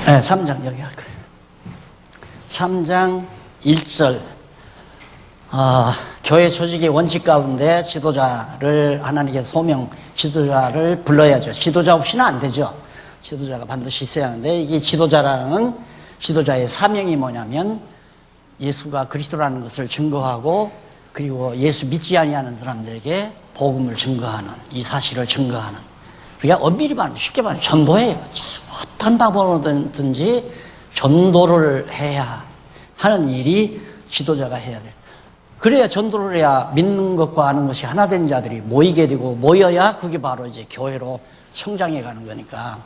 네, 3장 여기 할 거예요. 3장 1절. 교회 조직의 원칙 가운데 지도자를 하나님께 지도자를 불러야죠. 지도자 없이는 안 되죠. 지도자가 반드시 있어야 하는데, 이게 지도자의 사명이 뭐냐면 예수가 그리스도라는 것을 증거하고, 그리고 예수 믿지 아니하는 사람들에게 복음을 증거하는, 이 사실을 증거하는. 그러니까 엄밀히 말하면, 쉽게 말하면 전도예요. 어떤 방법으로든지 전도를 해야 하는 일이 지도자가 해야 돼요. 그래야 전도를 해야 믿는 것과 아는 것이 하나 된 자들이 모이게 되고, 모여야 그게 바로 이제 교회로 성장해 가는 거니까.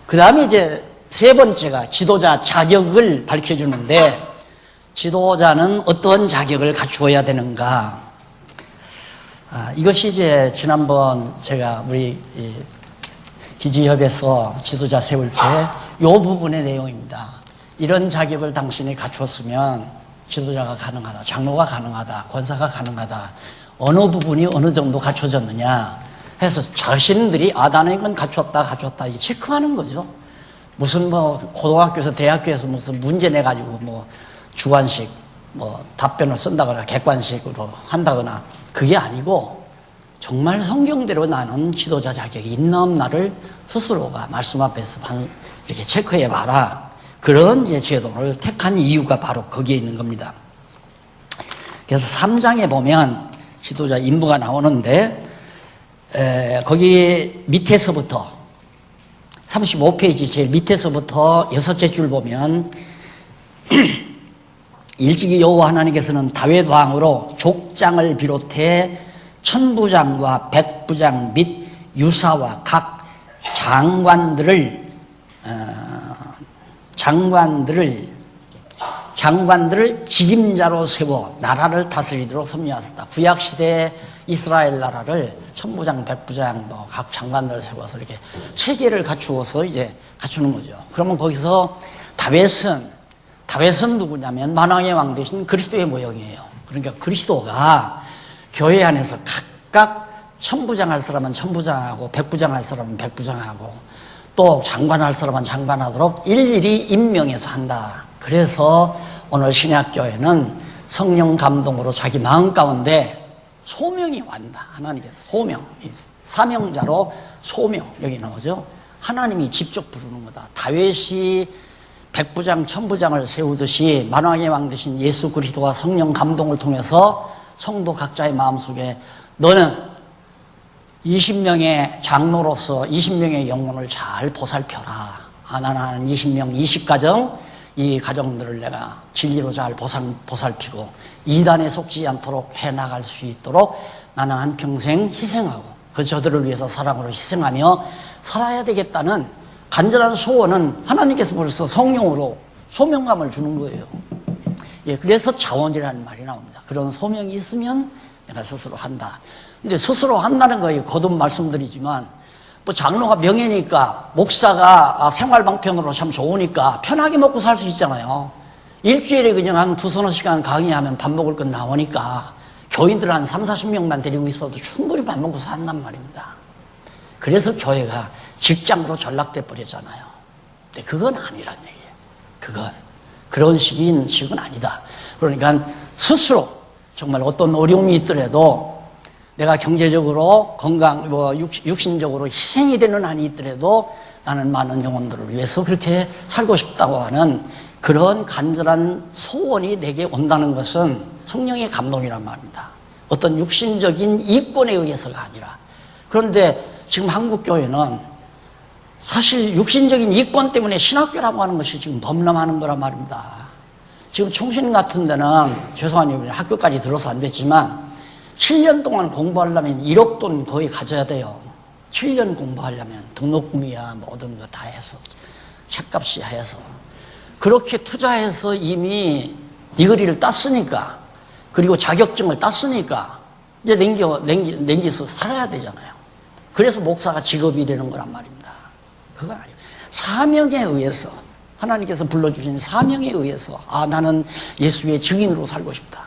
그 다음에 이제 세 번째가 지도자 자격을 밝혀주는데, 지도자는 어떤 자격을 갖추어야 되는가. 이것이 이제 지난번 제가 우리 기지협에서 지도자 세울 때 이 부분의 내용입니다. 이런 자격을 당신이 갖추었으면 지도자가 가능하다, 장로가 가능하다, 권사가 가능하다. 어느 부분이 어느 정도 갖춰졌느냐 해서 자신들이 나는 이건 갖췄다 이 체크하는 거죠. 무슨 고등학교에서 대학교에서 무슨 문제 내가지고 주관식 답변을 쓴다거나 객관식으로 한다거나 그게 아니고, 정말 성경대로 나는 지도자 자격이 있나 없나를 스스로가 말씀 앞에서 이렇게 체크해 봐라. 그런 이제 제도를 택한 이유가 바로 거기에 있는 겁니다. 그래서 3장에 보면 지도자 임무가 나오는데, 거기 밑에서부터 35페이지 제일 밑에서부터 6째 줄 보면 일찍이 여호와 하나님께서는 다윗 왕으로 족장을 비롯해 천부장과 백부장 및 유사와 각 장관들을 직임자로 세워 나라를 다스리도록 섭리하셨다. 구약시대 이스라엘 나라를 천부장, 백부장, 각 장관들을 세워서 이렇게 체계를 갖추어서 이제 갖추는 거죠. 그러면 거기서 다윗은 누구냐면 만왕의 왕 되신 그리스도의 모형이에요. 그러니까 그리스도가 교회 안에서 각각 천부장 할 사람은 천부장하고, 백부장 할 사람은 백부장하고, 또 장관할 사람은 장관하도록 일일이 임명해서 한다. 그래서 오늘 신약교회는 성령 감동으로 자기 마음 가운데 소명이 완다. 하나님께서 소명, 사명자로 소명, 여기 나오죠. 하나님이 직접 부르는 거다. 다윗이 백부장, 천부장을 세우듯이 만왕의 왕 되신 예수 그리스도와 성령 감동을 통해서 성도 각자의 마음속에 너는 20명의 장로로서 20명의 영혼을 잘 보살펴라. 나는 20명, 20가정, 이 가정들을 내가 진리로 잘 보살피고 이단에 속지 않도록 해나갈 수 있도록 나는 한평생 희생하고 저들을 위해서 사랑으로 희생하며 살아야 되겠다는 간절한 소원은 하나님께서 벌써 성령으로 소명감을 주는 거예요. 그래서 자원이라는 말이 나옵니다. 그런 소명이 있으면 내가 스스로 한다. 근데 스스로 한다는 거에 거듭 말씀드리지만, 장로가 명예니까, 목사가 생활방편으로 참 좋으니까 편하게 먹고 살 수 있잖아요. 일주일에 그냥 한 2-3시간 강의하면 밥 먹을 건 나오니까 교인들 한 30-40명만 데리고 있어도 충분히 밥 먹고 산단 말입니다. 그래서 교회가 직장으로 전락돼 버리잖아요. 근데 그건 아니란 얘기예요. 그런 식은 아니다. 그러니까 스스로 정말 어떤 어려움이 있더라도, 내가 경제적으로 육신적으로 희생이 되는 한이 있더라도 나는 많은 영혼들을 위해서 그렇게 살고 싶다고 하는 그런 간절한 소원이 내게 온다는 것은 성령의 감동이란 말입니다. 어떤 육신적인 이권에 의해서가 아니라. 그런데 지금 한국교회는 사실 육신적인 이권 때문에 신학교라고 하는 것이 지금 범람하는 거란 말입니다. 지금 총신 같은 데는, 죄송합니다, 학교까지 들어서 안 됐지만 7년 동안 공부하려면 1억 돈 거의 가져야 돼요. 7년 공부하려면 등록금이야 모든 거 다 해서, 책값이 해서 그렇게 투자해서 이미 디그리를 땄으니까, 그리고 자격증을 땄으니까 이제 냉기서 살아야 되잖아요. 그래서 목사가 직업이 되는 거란 말입니다. 그건 아니에요. 사명에 의해서, 하나님께서 불러주신 사명에 의해서 나는 예수의 증인으로 살고 싶다.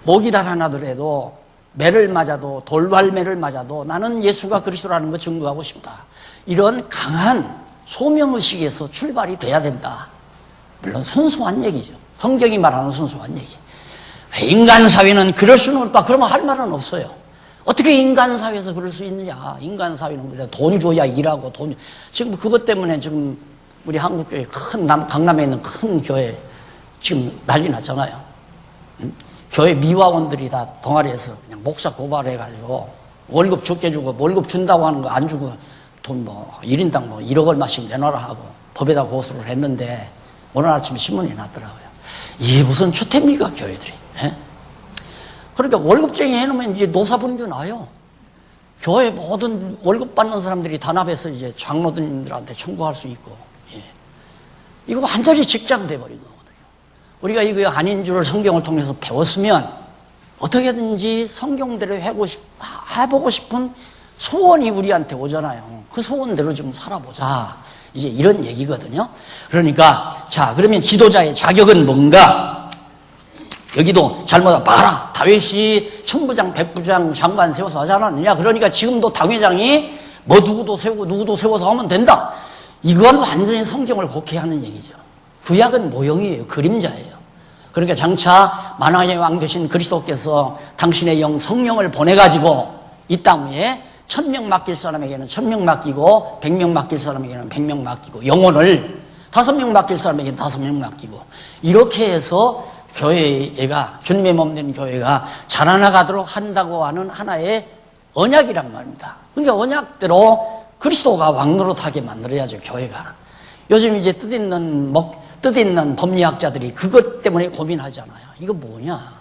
목이 달아나더라도, 매를 맞아도, 돌발매를 맞아도 나는 예수가 그리스도라는 거 증거하고 싶다. 이런 강한 소명의식에서 출발이 돼야 된다. 물론 순수한 얘기죠. 성경이 말하는 순수한 얘기. 인간 사회는 그럴 수는 없다. 그러면 할 말은 없어요. 어떻게 인간 사회에서 그럴 수 있느냐. 인간 사회는 그냥 돈 줘야 일하고 지금 그것 때문에 지금 우리 한국교회 강남에 있는 큰 교회 지금 난리 났잖아요. 응? 교회 미화원들이 다 동아리에서 그냥 목사 고발해가지고 월급 적게 주고 월급 준다고 하는 거 안 주고 돈 1인당 1억 얼마씩 내놔라 하고 법에다 고소를 했는데 오늘 아침에 신문이 났더라고요. 이게 무슨 추태입니까, 교회들이. 예? 그러니까 월급쟁이 해놓으면 이제 노사분규 나요. 교회 모든 월급 받는 사람들이 단합해서 이제 장로님들한테 청구할 수 있고, 예. 이거 완전히 직장 돼버린 거거든요. 우리가 이거 아닌 줄을 성경을 통해서 배웠으면 어떻게든지 성경대로 해보고 싶은 소원이 우리한테 오잖아요. 그 소원대로 좀 살아보자. 이제 이런 얘기거든요. 그러니까, 자, 그러면 지도자의 자격은 뭔가? 여기도 잘못 봐라. 다윗이 천부장, 백부장, 장관 세워서 하지 않았느냐. 그러니까 지금도 당회장이 누구도 세워서 하면 된다. 이건 완전히 성경을 곡해하는 얘기죠. 구약은 모형이에요. 그림자예요. 그러니까 장차 만왕의 왕 되신 그리스도께서 당신의 영 성령을 보내가지고 이 땅 위에 1000명 맡길 사람에게는 1000명 맡기고 100명 맡길 사람에게는 100명 맡기고 영혼을 5명 맡길 사람에게는 5명 맡기고 이렇게 해서 교회가 주님의 몸 된 교회가 자라나가도록 한다고 하는 하나의 언약이란 말입니다. 그러니까 언약대로 그리스도가 왕노릇하게 만들어야죠. 교회가. 요즘 이제 뜻있는 법리학자들이 그것 때문에 고민하잖아요. 이거 뭐냐?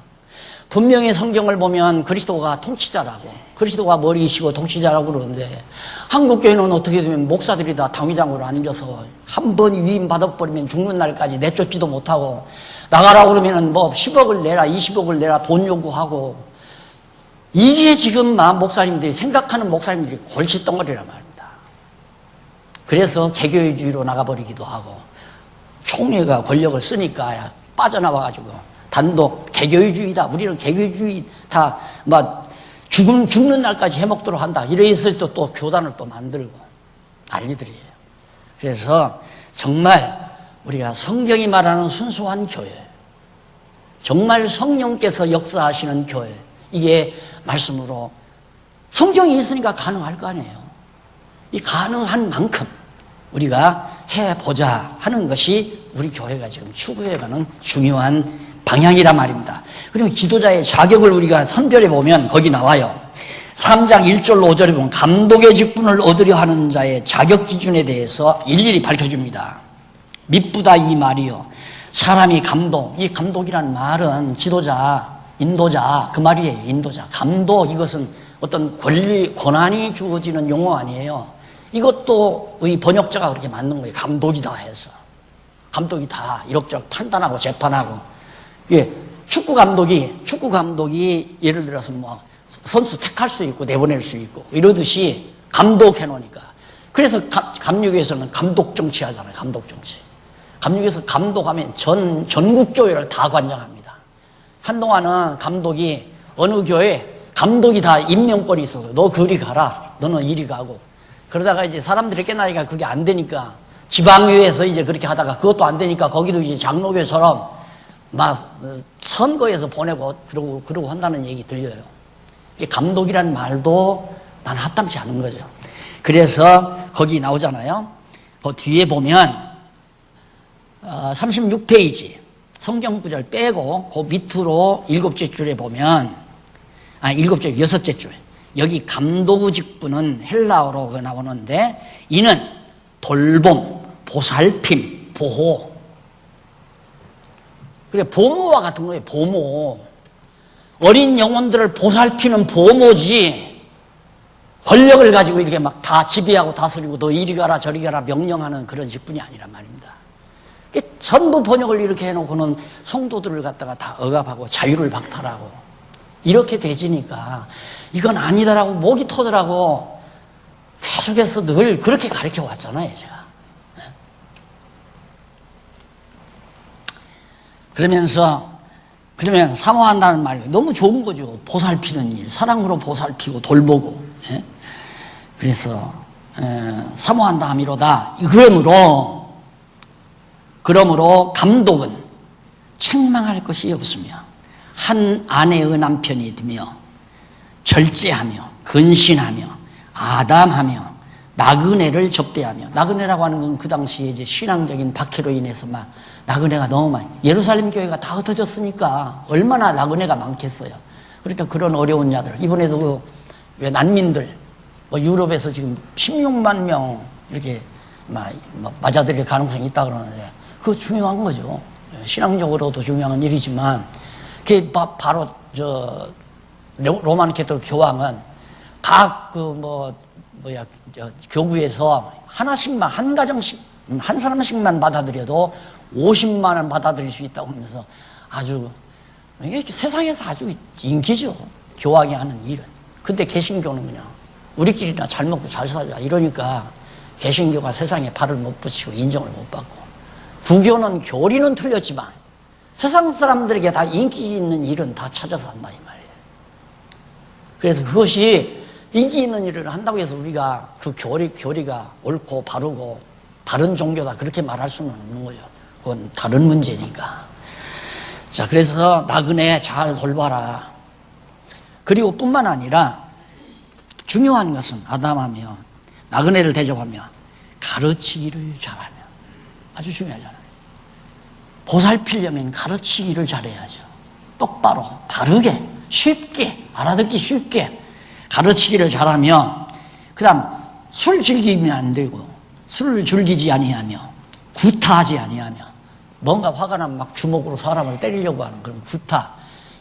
분명히 성경을 보면 그리스도가 통치자라고, 그리스도가 머리이시고 통치자라고 그러는데 한국교회는 어떻게 되면 목사들이 다 당회장으로 앉아서 한 번 위임 받아버리면 죽는 날까지 내쫓지도 못하고 나가라고 그러면 10억을 내라 20억을 내라 돈 요구하고 이게 지금 목사님들이 생각하는 목사님들이 골칫덩어리란 말입니다. 그래서 개교회주의로 나가버리기도 하고 총회가 권력을 쓰니까 빠져나와가지고 단독 개교회주의다. 우리는 개교회주의 다 죽는 날까지 해먹도록 한다. 이래서 또 교단을 또 만들고 난리들이에요. 그래서 정말 우리가 성경이 말하는 순수한 교회, 정말 성령께서 역사하시는 교회, 이게 말씀으로 성경이 있으니까 가능할 거 아니에요. 이 가능한 만큼 우리가 해보자 하는 것이 우리 교회가 지금 추구해가는 중요한 방향이란 말입니다. 그리고 지도자의 자격을 우리가 선별해 보면 거기 나와요. 3장 1절로 5절에 보면 감독의 직분을 얻으려 하는 자의 자격 기준에 대해서 일일이 밝혀줍니다. 미쁘다 이 말이요. 사람이 감독, 이 감독이라는 말은 지도자, 인도자 그 말이에요. 인도자. 감독, 이것은 어떤 권한이 주어지는 용어 아니에요. 이것도 이 번역자가 그렇게 만든 거예요. 감독이다 해서. 감독이 다 이럭저럭 판단하고 재판하고. 예, 축구 감독이 예를 들어서 선수 택할 수 있고 내보낼 수 있고 이러듯이 감독해 놓으니까. 그래서 감리교에서는 감독 정치 하잖아요. 감독 정치. 감리교에서 감독하면 전국 교회를 다 관장합니다. 한동안은 감독이 어느 교회 감독이 다 임명권이 있어서 너 그리 가라. 너는 이리 가고. 그러다가 이제 사람들이 깨나니까 그게 안 되니까 지방교회에서 이제 그렇게 하다가 그것도 안 되니까 거기도 이제 장로교처럼 선거에서 보내고 그러고 한다는 얘기 들려요. 감독이라는 말도 난 합당치 않은 거죠. 그래서 거기 나오잖아요. 그 뒤에 보면 36페이지 성경 구절 빼고 그 밑으로 7째 줄에 보면 6째 줄 여기 감독의 직분은 헬라어로 나오는데 이는 돌봄, 보살핌, 보호. 그래, 보모와 같은 거예요. 보모. 어린 영혼들을 보살피는 보모지 권력을 가지고 이렇게 막 다 지배하고 다스리고 너 이리 가라 저리 가라 명령하는 그런 직분이 아니란 말입니다. 전부 번역을 이렇게 해놓고는 성도들을 갖다가 다 억압하고 자유를 박탈하고 이렇게 되지니까 이건 아니다라고 목이 터더라고 계속해서 늘 그렇게 가르쳐 왔잖아요, 제가. 그러면 사모한다는 말이 너무 좋은 거죠. 보살피는 일, 사랑으로 보살피고 돌보고. 예? 그래서 사모한다 함이로다. 그러므로 감독은 책망할 것이 없으며 한 아내의 남편이 되며 절제하며 근신하며 아담하며 나그네를 접대하며, 나그네라고 하는 건 그 당시에 이제 신앙적인 박해로 인해서 막 나그네가 너무 많이, 예루살렘 교회가 다 흩어졌으니까 얼마나 나그네가 많겠어요. 그러니까 그런 어려운 자들, 이번에도 왜 난민들, 유럽에서 지금 16만 명 이렇게 맞아들일 가능성이 있다 그러는데, 그거 중요한 거죠. 신앙적으로도 중요한 일이지만, 그게 바로 로만 캐톨릭 교황은 각 교구에서 하나씩만, 한 가정씩, 한 사람씩만 받아들여도 50만 원 받아들일 수 있다고 하면서 아주, 이게 세상에서 아주 인기죠. 교황이 하는 일은. 근데 개신교는 그냥 우리끼리나 잘 먹고 잘 살자 이러니까 개신교가 세상에 발을 못 붙이고 인정을 못 받고, 구교는 교리는 틀렸지만 세상 사람들에게 다 인기 있는 일은 다 찾아서 한다 이 말이에요. 그래서 그것이 인기 있는 일을 한다고 해서 우리가 그 교리가 옳고 바르고 바른 종교다 그렇게 말할 수는 없는 거죠. 그건 다른 문제니까. 자, 그래서 나그네 잘 돌봐라. 그리고 뿐만 아니라 중요한 것은 아담하며 나그네를 대접하며 가르치기를 잘하며, 아주 중요하잖아요. 보살피려면 가르치기를 잘해야죠. 똑바로, 바르게, 쉽게, 알아듣기 쉽게 가르치기를 잘하며, 그 다음 술 즐기면 안 되고, 술을 즐기지 아니하며, 구타하지 아니하며, 뭔가 화가 나면 막 주먹으로 사람을 때리려고 하는 그런 구타,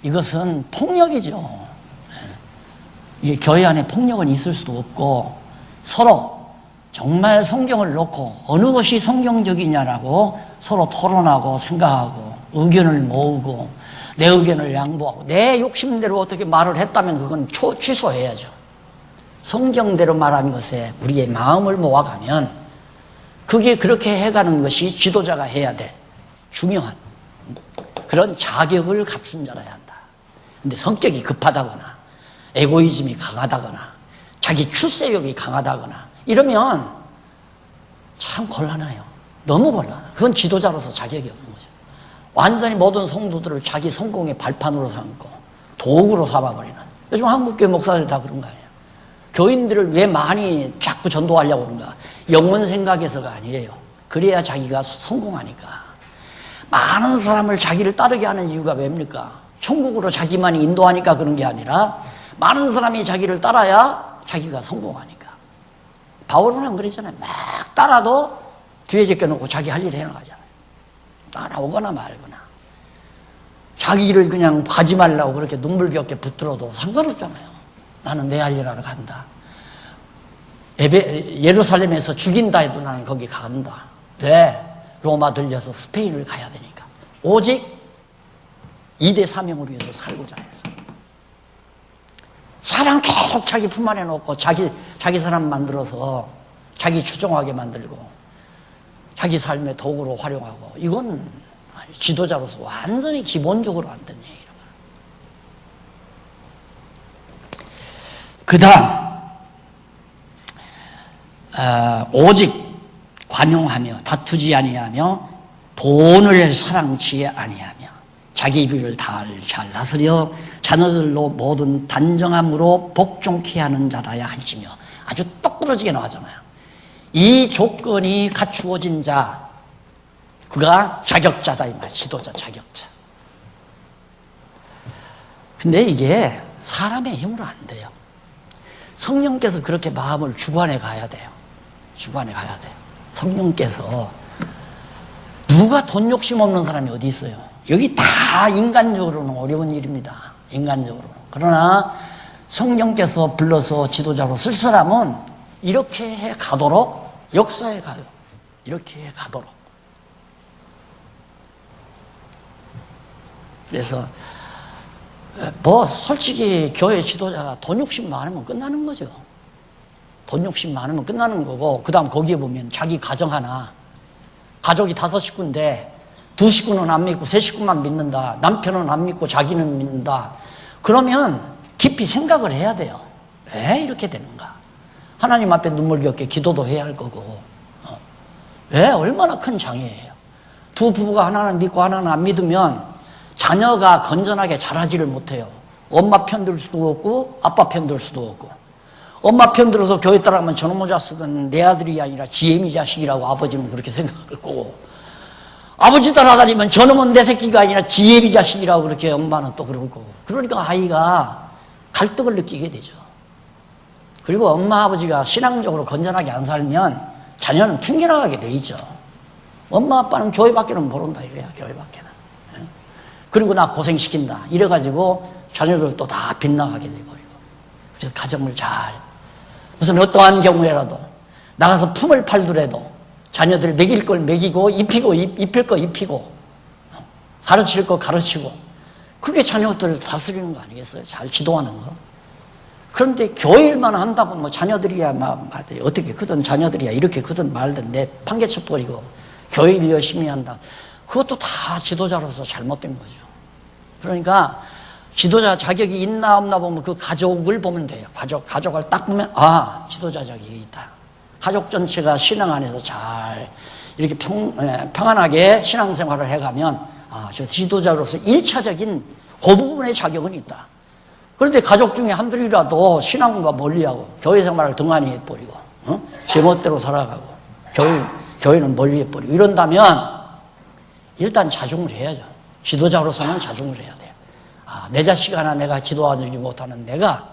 이것은 폭력이죠. 이게 교회 안에 폭력은 있을 수도 없고, 서로 정말 성경을 놓고 어느 것이 성경적이냐라고 서로 토론하고 생각하고 의견을 모으고 내 의견을 양보하고, 내 욕심대로 어떻게 말을 했다면 그건 취소해야죠. 성경대로 말한 것에 우리의 마음을 모아가면 그게 그렇게 해가는 것이 지도자가 해야 될 중요한 그런 자격을 갖춘 자라야 한다. 근데 성격이 급하다거나 에고이즘이 강하다거나 자기 출세욕이 강하다거나 이러면 참 곤란해요. 너무 곤란해요. 그건 지도자로서 자격이 없는 거죠. 완전히 모든 성도들을 자기 성공의 발판으로 삼고 도구로 삼아버리는, 요즘 한국교회 목사들 다 그런 거 아니에요. 교인들을 왜 많이 자꾸 전도하려고 그런가? 영혼 생각에서가 아니에요. 그래야 자기가 성공하니까. 많은 사람을 자기를 따르게 하는 이유가 왜입니까? 천국으로 자기만이 인도하니까 그런 게 아니라 많은 사람이 자기를 따라야 자기가 성공하니까. 바울은 안 그랬잖아요. 막 따라도 뒤에 제껴놓고 자기 할 일 해나가잖아요. 따라오거나 말거나. 자기 일을 그냥 가지 말라고 그렇게 눈물겹게 붙들어도 상관없잖아요. 나는 내 할 일 하러 간다. 예루살렘에서 죽인다 해도 나는 거기 간다. 왜? 로마 들려서 스페인을 가야 되니까. 오직 이대 사명을 위해서 살고자 해서. 사람 계속 자기 품 안에 놓고 자기 사람 만들어서 자기 추종하게 만들고 자기 삶의 도구로 활용하고, 이건 지도자로서 완전히 기본적으로 안 되는 얘기라고. 그 다음 오직 관용하며 다투지 아니하며 돈을 사랑치 아니하며 자기 비를 잘 다스려 자녀들로 모든 단정함으로 복종케 하는 자라야 할지며, 아주 똑부러지게 나왔잖아요. 이 조건이 갖추어진 자, 그가 자격자다 이 말. 지도자 자격자. 근데 이게 사람의 힘으로 안 돼요. 성령께서 그렇게 마음을 주관해 가야 돼요. 주관해 가야 돼요. 성령께서. 누가 돈 욕심 없는 사람이 어디 있어요? 여기 다 인간적으로는 어려운 일입니다. 인간적으로. 그러나 성령께서 불러서 지도자로 쓸 사람은 이렇게 해 가도록 역사에 가요. 이렇게 해 가도록. 그래서 솔직히 교회 지도자가 돈 욕심 많으면 끝나는 거죠. 돈 욕심 많으면 끝나는 거고, 그 다음 거기에 보면 자기 가정 하나, 가족이 5식구인데 2식구는 안 믿고 3식구만 믿는다. 남편은 안 믿고 자기는 믿는다. 그러면 깊이 생각을 해야 돼요. 왜 이렇게 되는가? 하나님 앞에 눈물겹게 기도도 해야 할 거고. 왜? 얼마나 큰 장애예요. 두 부부가 하나는 믿고 하나는 안 믿으면 자녀가 건전하게 자라지를 못해요. 엄마 편들 수도 없고 아빠 편들 수도 없고. 엄마 편들어서 교회 따라가면 저놈의 자식은 내 아들이 아니라 지혜미 자식이라고 아버지는 그렇게 생각할 거고, 아버지 따라다니면 저놈은 내 새끼가 아니라 지혜미 자식이라고 그렇게 엄마는 또 그럴 거고. 그러니까 아이가 갈등을 느끼게 되죠. 그리고 엄마 아버지가 신앙적으로 건전하게 안 살면 자녀는 튕겨나가게 돼 있죠. 엄마 아빠는 교회밖에는 모른다 이거야. 교회밖에는. 그리고 나 고생시킨다 이래가지고 자녀들도 다 빗나가게 돼버리고. 그래서 가정을 잘, 무슨 어떠한 경우에라도 나가서 품을 팔더라도 자녀들 먹일 걸 먹이고 입힐 거 입히고 가르칠 거 가르치고, 그게 자녀들을 다스리는 거 아니겠어요? 잘 지도하는 거. 그런데 교회 일만 한다고 뭐 자녀들이야 어떻게 크든 자녀들이야 이렇게 크든 말든 내 판개쳐 버리고 교회 일 열심히 한다, 그것도 다 지도자로서 잘못된 거죠. 그러니까 지도자 자격이 있나 없나 보면 그 가족을 보면 돼요. 가족을 딱 보면 지도자 자격이 있다. 가족 전체가 신앙 안에서 잘 이렇게 평안하게 신앙생활을 해가면 저 지도자로서 1차적인 그 부분의 자격은 있다. 그런데 가족 중에 한둘이라도 신앙과 멀리하고 교회 생활을 등한히 해버리고 제멋대로 살아가고 교회는 멀리 해버리고 이런다면 일단 자중을 해야죠. 지도자로서는 자중을 해야 돼요. 내 자식 하나 내가 지도하지 못하는 내가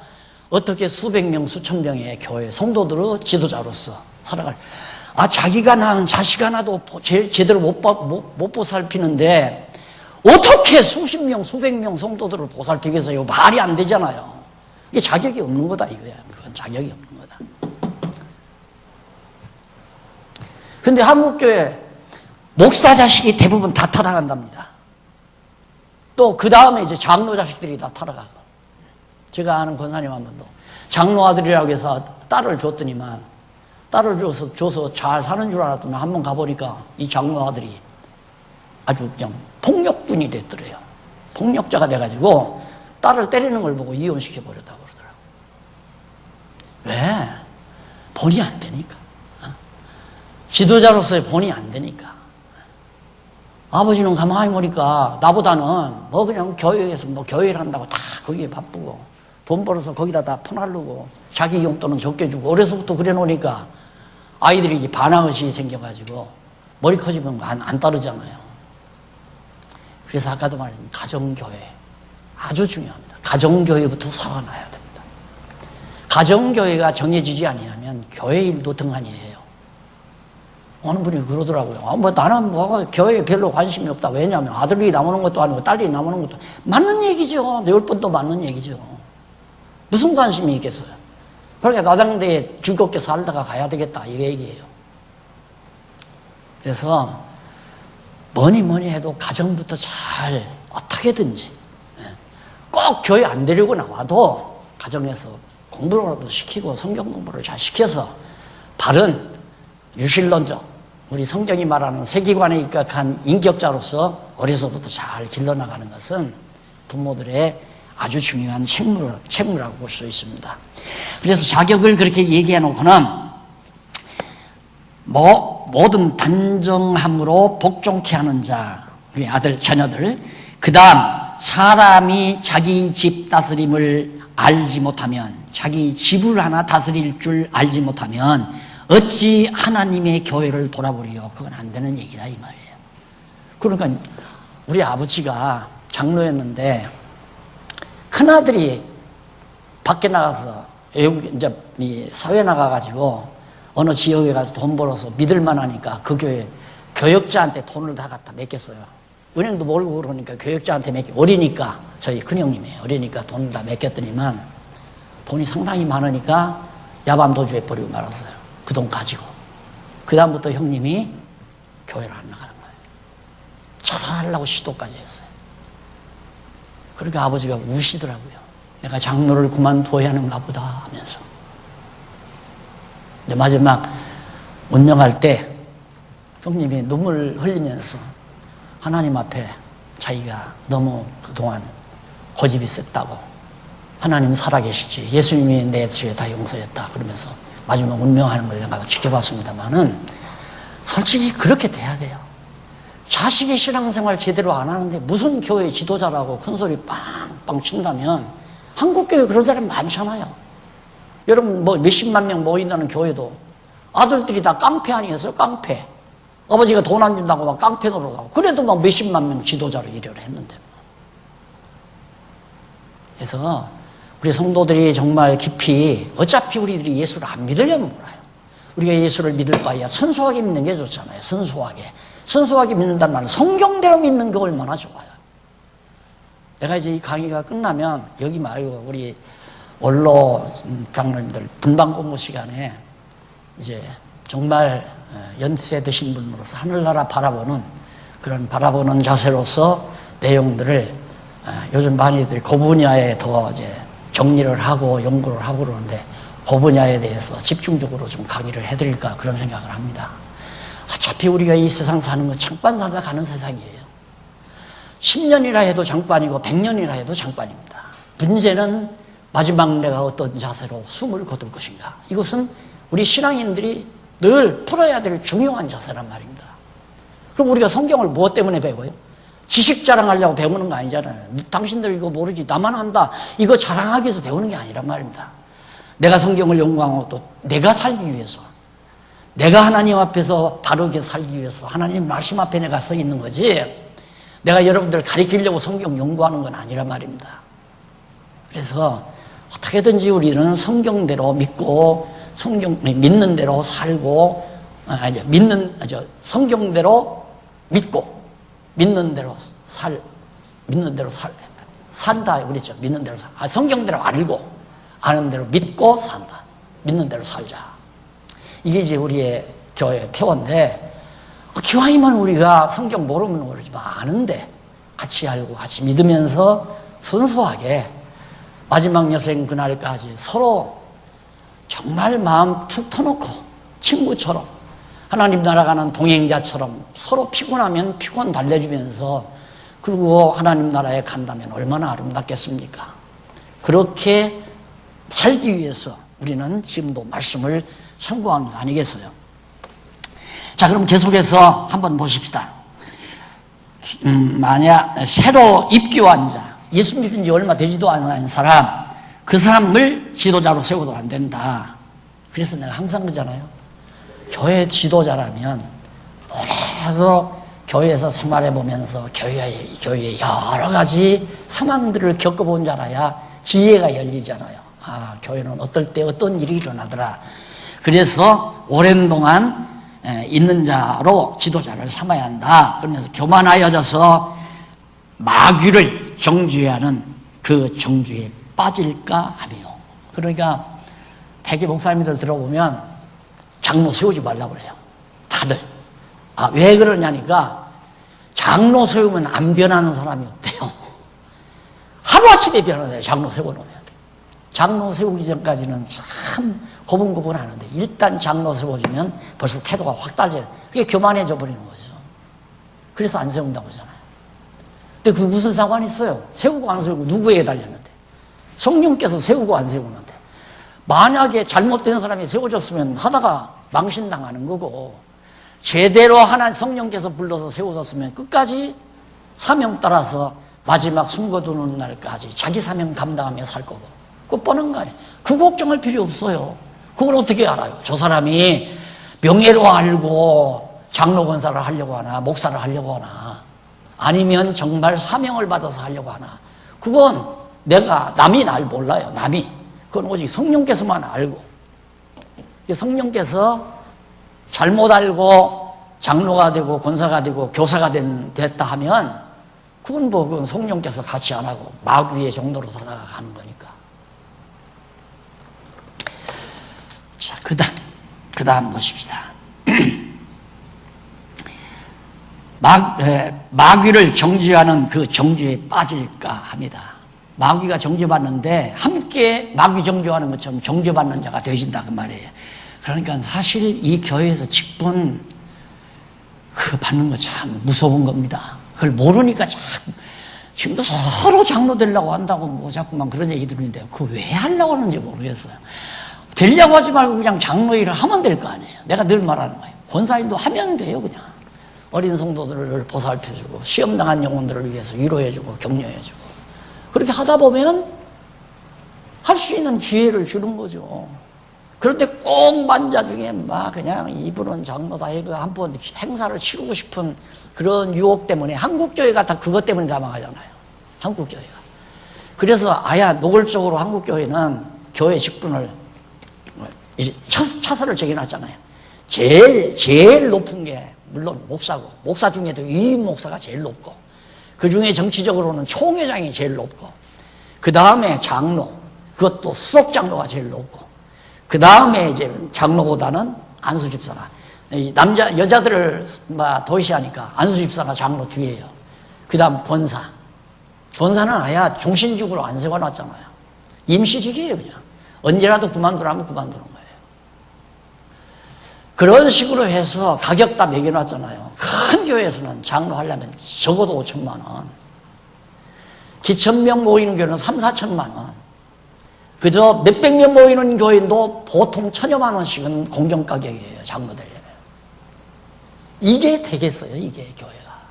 어떻게 수백 명 수천 명의 교회 성도들의 지도자로서 살아갈, 자기가 낳은 자식 하나도 제대로 못 보살피는데 어떻게 수십 명, 수백 명 성도들을 보살피겠어요? 말이 안 되잖아요. 이게 자격이 없는 거다, 이거야. 그건 자격이 없는 거다. 근데 한국교회 목사 자식이 대부분 다 타락한답니다. 또 그 다음에 이제 장로 자식들이 다 타락하고. 제가 아는 권사님 한 번도 장로 아들이라고 해서 딸을 줬더니만, 딸을 줘서 잘 사는 줄 알았더니 한 번 가보니까 이 장로 아들이 아주 그냥 폭력꾼이 됐더래요. 폭력자가 돼가지고 딸을 때리는 걸 보고 이혼시켜버렸다고 그러더라고요. 왜? 본이 안 되니까. 지도자로서의 본이 안 되니까. 아버지는 가만히 보니까 나보다는 그냥 교회에서 교회를 한다고 다 거기에 바쁘고 돈 벌어서 거기다 다 퍼날르고 자기 용돈은 적게 주고, 어려서부터 그래 놓으니까 아이들이 이제 반항의식이 생겨가지고 머리 커지면 안 따르잖아요. 그래서 아까도 말했지만 가정교회 아주 중요합니다. 가정교회부터 살아나야 됩니다. 가정교회가 정해지지 아니하면 교회 일도 등한히 해요. 어느 분이 그러더라고요. 나는 교회에 별로 관심이 없다. 왜냐하면 아들이 나오는 것도 아니고 딸이 나오는 것도. 맞는 얘기죠. 10번도 맞는 얘기죠. 무슨 관심이 있겠어요? 그러니까 나당대에 즐겁게 살다가 가야 되겠다 이 얘기예요. 그래서 뭐니 해도 가정부터 잘 어떻게든지 꼭 교회 안 데리고 나와도 가정에서 공부라도 시키고 성경 공부를 잘 시켜서 바른 유실론적, 우리 성경이 말하는 세계관에 입각한 인격자로서 어려서부터 잘 길러나가는 것은 부모들의 아주 중요한 책무라고 볼 수 있습니다. 그래서 자격을 그렇게 얘기해 놓고는 모든 단정함으로 복종케 하는 자, 우리 아들, 자녀들. 그 다음, 사람이 자기 집 다스림을 알지 못하면, 자기 집을 하나 다스릴 줄 알지 못하면 어찌 하나님의 교회를 돌아보리요? 그건 안 되는 얘기다 이 말이에요. 그러니까 우리 아버지가 장로였는데 큰아들이 밖에 나가서 이제 사회 나가가지고 어느 지역에 가서 돈 벌어서 믿을만하니까 그 교회 교역자한테 돈을 다 갖다 맡겼어요. 은행도 모르고 그러니까 교역자한테 어리니까, 저희 큰형님이 어리니까 돈을 다 맡겼더니만 돈이 상당히 많으니까 야밤도주해 버리고 말았어요. 그 돈 가지고. 그 다음부터 형님이 교회를 안 나가는 거예요. 자살하려고 시도까지 했어요. 그러니까 아버지가 우시더라고요. 내가 장로를 그만둬야 하는가 보다 하면서. 근데 마지막 운명할 때 형님이 눈물 흘리면서 하나님 앞에 자기가 너무 그동안 고집이 셌다고, 하나님 살아계시지, 예수님이 내 죄 다 용서했다 그러면서 마지막 운명하는 걸 내가 지켜봤습니다만은 솔직히 그렇게 돼야 돼요. 자식이 신앙생활 제대로 안 하는데 무슨 교회 지도자라고 큰소리 빵빵 친다면 한국교회 그런 사람 많잖아요. 여러분 뭐 몇십만 명 모인다는 교회도 아들들이 다 깡패 아니겠어요? 깡패. 아버지가 돈 안 준다고 막 깡패 노릇하고 그래도 막 몇십만 명 지도자로 일을 했는데. 그래서 우리 성도들이 정말 깊이 어차피 우리들이 예수를 안 믿으려면 몰라요. 우리가 예수를 믿을 바에야 순수하게 믿는 게 좋잖아요. 순수하게 믿는다는 말은 성경대로 믿는 게 얼마나 좋아요. 내가 이제 이 강의가 끝나면 여기 말고 우리 원로 장로님들 분방 공부 시간에 이제 정말 연세 드신 분으로서 하늘나라 바라보는 그런 바라보는 자세로서 내용들을 요즘 많이들 그 분야에 더 이제 정리를 하고 연구를 하고 그러는데 그 분야에 대해서 집중적으로 좀 강의를 해드릴까 그런 생각을 합니다. 어차피 우리가 이 세상 사는 건 잠깐 살다 가는 세상이에요. 10년이라 해도 잠깐이고 100년이라 해도 잠깐입니다. 문제는 마지막 내가 어떤 자세로 숨을 거둘 것인가. 이것은 우리 신앙인들이 늘 풀어야 될 중요한 자세란 말입니다. 그럼 우리가 성경을 무엇 때문에 배워요? 지식 자랑하려고 배우는 거 아니잖아요. 당신들 이거 모르지 나만 안다 이거 자랑하기 위해서 배우는 게 아니란 말입니다. 내가 성경을 연구하고 또 내가 살기 위해서, 내가 하나님 앞에서 바르게 살기 위해서 하나님 말씀 앞에 내가 서 있는 거지 내가 여러분들 가르치려고 성경 연구하는 건 아니란 말입니다. 그래서 어떻게든지 우리는 성경대로 믿고 믿는 대로 살고 성경대로 믿고 믿는 대로 산다 그랬죠. 믿는 대로 성경대로 알고 아는 대로 믿고 산다. 믿는 대로 살자. 이게 이제 우리의 교회 표어인데 기왕이면 우리가 성경 모르면 모르지만 아는데 같이 알고 같이 믿으면서 순수하게 마지막 여생 그날까지 서로 정말 마음 툭 터놓고 친구처럼 하나님 나라 가는 동행자처럼 서로 피곤하면 피곤 달래주면서 그리고 하나님 나라에 간다면 얼마나 아름답겠습니까? 그렇게 살기 위해서 우리는 지금도 말씀을 참고한 거 아니겠어요? 자, 그럼 계속해서 한번 보십시다. 만약 새로 입교한 자, 예수 믿은 지 얼마 되지도 않은 사람, 그 사람을 지도자로 세워도 안 된다. 그래서 내가 항상 그러잖아요. 교회 지도자라면 오래도 교회에서 생활해보면서 교회의 여러 가지 상황들을 겪어본 자라야 지혜가 열리잖아요. 아, 교회는 어떨 때 어떤 일이 일어나더라. 그래서 오랜 동안 있는 자로 지도자를 삼아야 한다. 그러면서 교만하여져서 마귀를 정죄해야 하는 그 정죄에 빠질까 하며. 그러니까 대개 목사님들 들어보면 장로 세우지 말라고 그래요. 다들. 아, 왜 그러냐니까 장로 세우면 안 변하는 사람이 없대요. 하루아침에 변하대요. 장로 세워놓으면. 장로 세우기 전까지는 참 고분고분하는데 일단 장로 세워주면 벌써 태도가 확 달라져요. 그게 교만해져 버리는 거죠. 그래서 안 세운다고 하잖아요. 근데 그 무슨 상관이 있어요? 세우고 안 세우고 누구에게 달렸는데? 성령께서 세우고 안 세우는데 만약에 잘못된 사람이 세워졌으면 하다가 망신당하는 거고 제대로 하나님 성령께서 불러서 세워졌으면 끝까지 사명 따라서 마지막 숨 거두는 날까지 자기 사명 감당하며 살 거고 그거 뻔한 거 아니에요. 그 걱정할 필요 없어요. 그걸 어떻게 알아요? 저 사람이 명예로 알고 장로 권사를 하려고 하나 목사를 하려고 하나 아니면 정말 사명을 받아서 하려고 하나 그건 남이 날 몰라요. 남이. 그건 오직 성령께서만 알고 성령께서 잘못 알고 장로가 되고 권사가 되고 교사가 됐다 하면 그건 성령께서 같이 안 하고 마귀의 정도로 살아가 가는 거니까. 자, 그 다음 보십시다. 마귀를 정죄하는 그 정죄에 빠질까 합니다. 마귀가 정죄받는데 함께 마귀 정죄하는 것처럼 정죄받는 자가 되신다 그 말이에요. 그러니까 사실 이 교회에서 직분 받는 거 참 무서운 겁니다. 그걸 모르니까 자꾸 지금도 서로 장로 되려고 한다고 자꾸만 그런 얘기 들리는데 그거 왜 하려고 하는지 모르겠어요. 되려고 하지 말고 그냥 장로 일을 하면 될 거 아니에요. 내가 늘 말하는 거예요. 권사일도 하면 돼요, 그냥. 어린 성도들을 보살펴주고 시험 당한 영혼들을 위해서 위로해주고 격려해주고 그렇게 하다 보면 할 수 있는 기회를 주는 거죠. 그런데 꼭 만자 중에 막 그냥 이분은 장로다 해서 한번 행사를 치르고 싶은 그런 유혹 때문에 한국교회가 다 그것 때문에 다 망하잖아요. 한국교회가. 그래서 노골적으로 한국교회는 교회 직분을 차서를 정해놨잖아요. 제일 높은 게 물론 목사고, 목사 중에도 위임 목사가 제일 높고, 그 중에 정치적으로는 총회장이 제일 높고, 그 다음에 장로, 그것도 수석 장로가 제일 높고, 그 다음에 이제 장로보다는 안수 집사가, 여자들을 도시하니까 안수 집사가 장로 뒤에요. 그 다음 권사. 권사는 아예 종신직으로 안 세워놨잖아요. 임시직이에요, 그냥. 언제라도 그만두라면 그만두는 거예요. 그런 식으로 해서 가격 다 매겨놨잖아요. 큰 교회에서는 장로 하려면 적어도 5천만 원. 기천명 모이는 교회는 3, 4천만 원. 그저 몇백 명 모이는 교회도 보통 1,000여만 원씩은 공정가격이에요, 장로 되려면. 이게 되겠어요, 이게 교회가.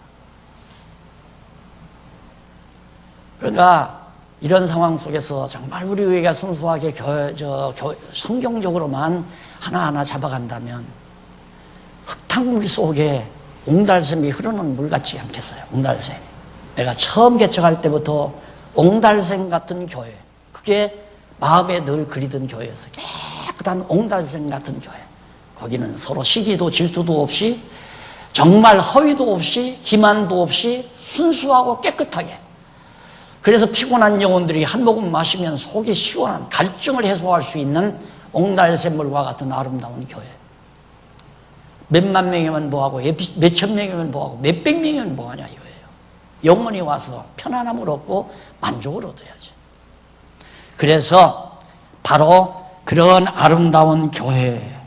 그러니까 이런 상황 속에서 정말 우리 교회가 순수하게 성경적으로만 하나하나 잡아간다면 흙탕물 속에 옹달샘이 흐르는 물 같지 않겠어요? 옹달샘. 내가 처음 개척할 때부터 옹달샘 같은 교회, 그게 마음에 늘 그리던 교회였어요. 깨끗한 옹달샘 같은 교회. 거기는 서로 시기도 질투도 없이 정말 허위도 없이 기만도 없이 순수하고 깨끗하게. 그래서 피곤한 영혼들이 한 모금 마시면 속이 시원한 갈증을 해소할 수 있는 옹달샘물과 같은 아름다운 교회. 몇만 명이면 뭐하고 몇천 명이면 뭐하고 몇백 명이면 뭐하냐 이거예요. 영혼이 와서 편안함을 얻고 만족을 얻어야지. 그래서 바로 그런 아름다운 교회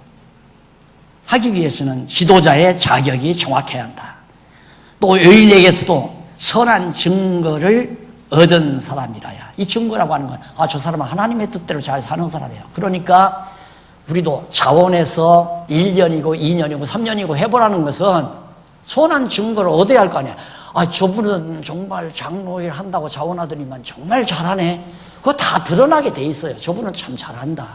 하기 위해서는 지도자의 자격이 정확해야 한다. 또 여인에게서도 선한 증거를 얻은 사람이라야. 이 증거라고 하는 건 저 사람은 하나님의 뜻대로 잘 사는 사람이에요. 그러니까 우리도 자원해서 1년이고 2년이고 3년이고 해보라는 것은 선한 증거를 얻어야 할 거 아니야. 저분은 정말 장로일 한다고 자원하더니만 정말 잘하네. 그거 다 드러나게 돼 있어요. 저분은 참 잘한다.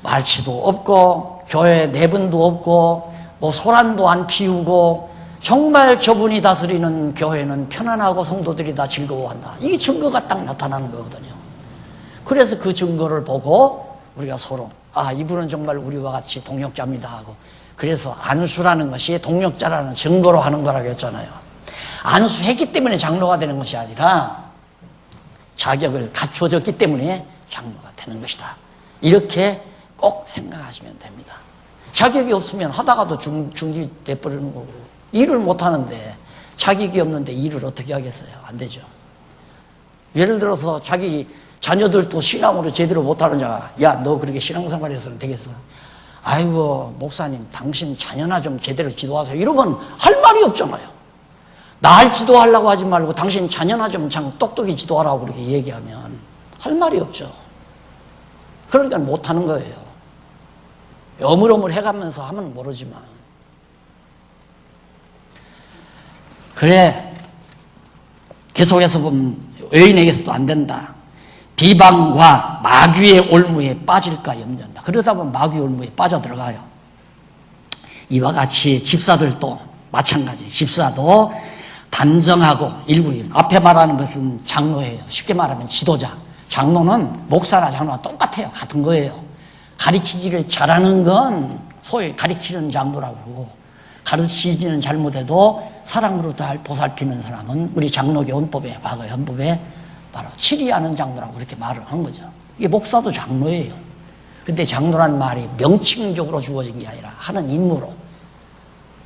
말치도 없고 교회 내분도 없고 뭐 소란도 안 피우고 정말 저분이 다스리는 교회는 편안하고 성도들이 다 즐거워한다. 이게 증거가 딱 나타나는 거거든요. 그래서 그 증거를 보고 우리가 서로 이분은 정말 우리와 같이 동역자입니다 하고, 그래서 안수라는 것이 동역자라는 증거로 하는 거라고 했잖아요. 안수했기 때문에 장로가 되는 것이 아니라 자격을 갖추어졌기 때문에 장로가 되는 것이다. 이렇게 꼭 생각하시면 됩니다. 자격이 없으면 하다가도 중지돼버리는 거고, 일을 못하는데 자격이 없는데 일을 어떻게 하겠어요? 안 되죠. 예를 들어서 자기 자녀들도 신앙으로 제대로 못하는 자가 너 그렇게 신앙생활해서는 되겠어? 아이고 목사님 당신 자녀나 좀 제대로 지도하세요. 이러면 할 말이 없잖아요. 날 지도하려고 하지 말고 당신 자녀나 좀 똑똑히 지도하라고 그렇게 얘기하면 할 말이 없죠. 그러니까 못하는 거예요. 어물어물 해가면서 하면 모르지만. 그래, 계속해서 보면 여인에게서도 안 된다. 비방과 마귀의 올무에 빠질까 염려한다. 그러다 보면 마귀의 올무에 빠져들어가요. 이와 같이 집사들도 마찬가지. 집사도 단정하고 일구인. 앞에 말하는 것은 장로예요. 쉽게 말하면 지도자. 장로는 목사나 장로가 똑같아요. 같은 거예요. 가리키기를 잘하는 건 소위 가리키는 장로라고 그러고, 가르치지는 잘못해도 사랑으로 잘 보살피는 사람은 우리 장로교 헌법에, 과거의 헌법에 바로 치리하는 장로라고 그렇게 말을 한 거죠. 이게 목사도 장로예요. 근데 장로란 말이 명칭적으로 주어진 게 아니라 하는 임무로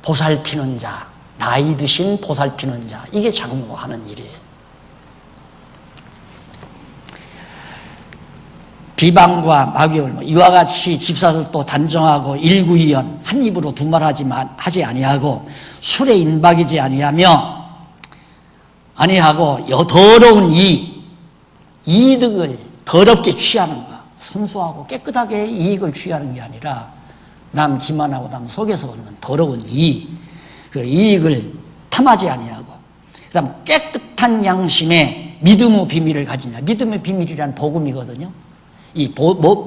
보살피는 자, 나이 드신 보살피는 자, 이게 장로 하는 일이에요. 비방과 마귀를 이와 같이 집사들도 단정하고 일구이연 한 입으로 두 말 하지 아니하고 술에 인박이지 아니하고 더러운 이득을 더럽게 취하는 것, 순수하고 깨끗하게 이익을 취하는 게 아니라 남 기만하고 남 속에서 오는 더러운 이익, 그 이익을 탐하지 아니하고, 그 다음 깨끗한 양심에 믿음의 비밀을 가진 자. 믿음의 비밀이란 복음이거든요. 이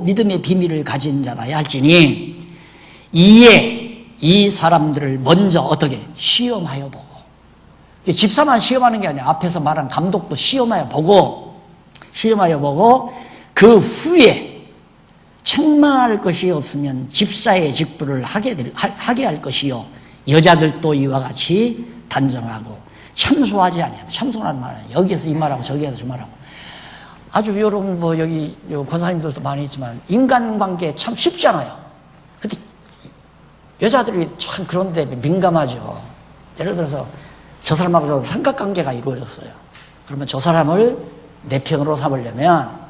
믿음의 비밀을 가진 자라야 할지니, 이에 이 사람들을 먼저 어떻게 시험하여 보고, 집사만 시험하는 게 아니라 앞에서 말한 감독도 시험하여 보고 그 후에 책망할 것이 없으면 집사의 직분을 하게 할 것이요, 여자들도 이와 같이 단정하고 참소하지 아니하면, 참소라는 말은 여기에서 이 말하고 저기에서 저 말하고, 아주 여러분 뭐 여기 권사님들도 많이 있지만 인간관계 참 쉽잖아요. 근데 여자들이 참 그런데 민감하죠. 예를 들어서 저 사람하고 저 삼각관계가 이루어졌어요. 그러면 저 사람을 내 편으로 삼으려면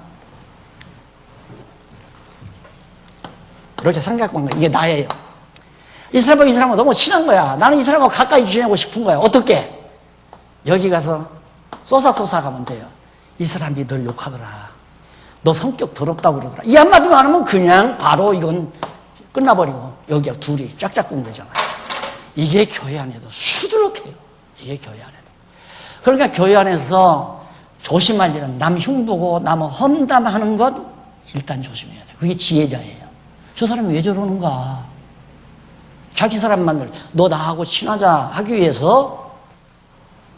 이렇게 삼각관계, 이게 나예요. 이 사람하고 이 사람하고 너무 친한 거야. 나는 이 사람하고 가까이 지내고 싶은 거야. 어떻게? 여기 가서 쏘사가면 돼요. 이 사람이 널 욕하더라. 너 성격 더럽다고 그러더라. 이 한마디만 하면 그냥 바로 이건 끝나버리고 여기가 둘이 짝짝 꾼 거잖아요. 이게 교회 안에도 수두룩해요. 이게 교회 안에도. 그러니까 교회 안에서 조심할 일은 남 흉보고 남 험담하는 것 일단 조심해야 돼요. 그게 지혜자예요. 저 사람이 왜 저러는가? 자기 사람 만들, 너 나하고 친하자 하기 위해서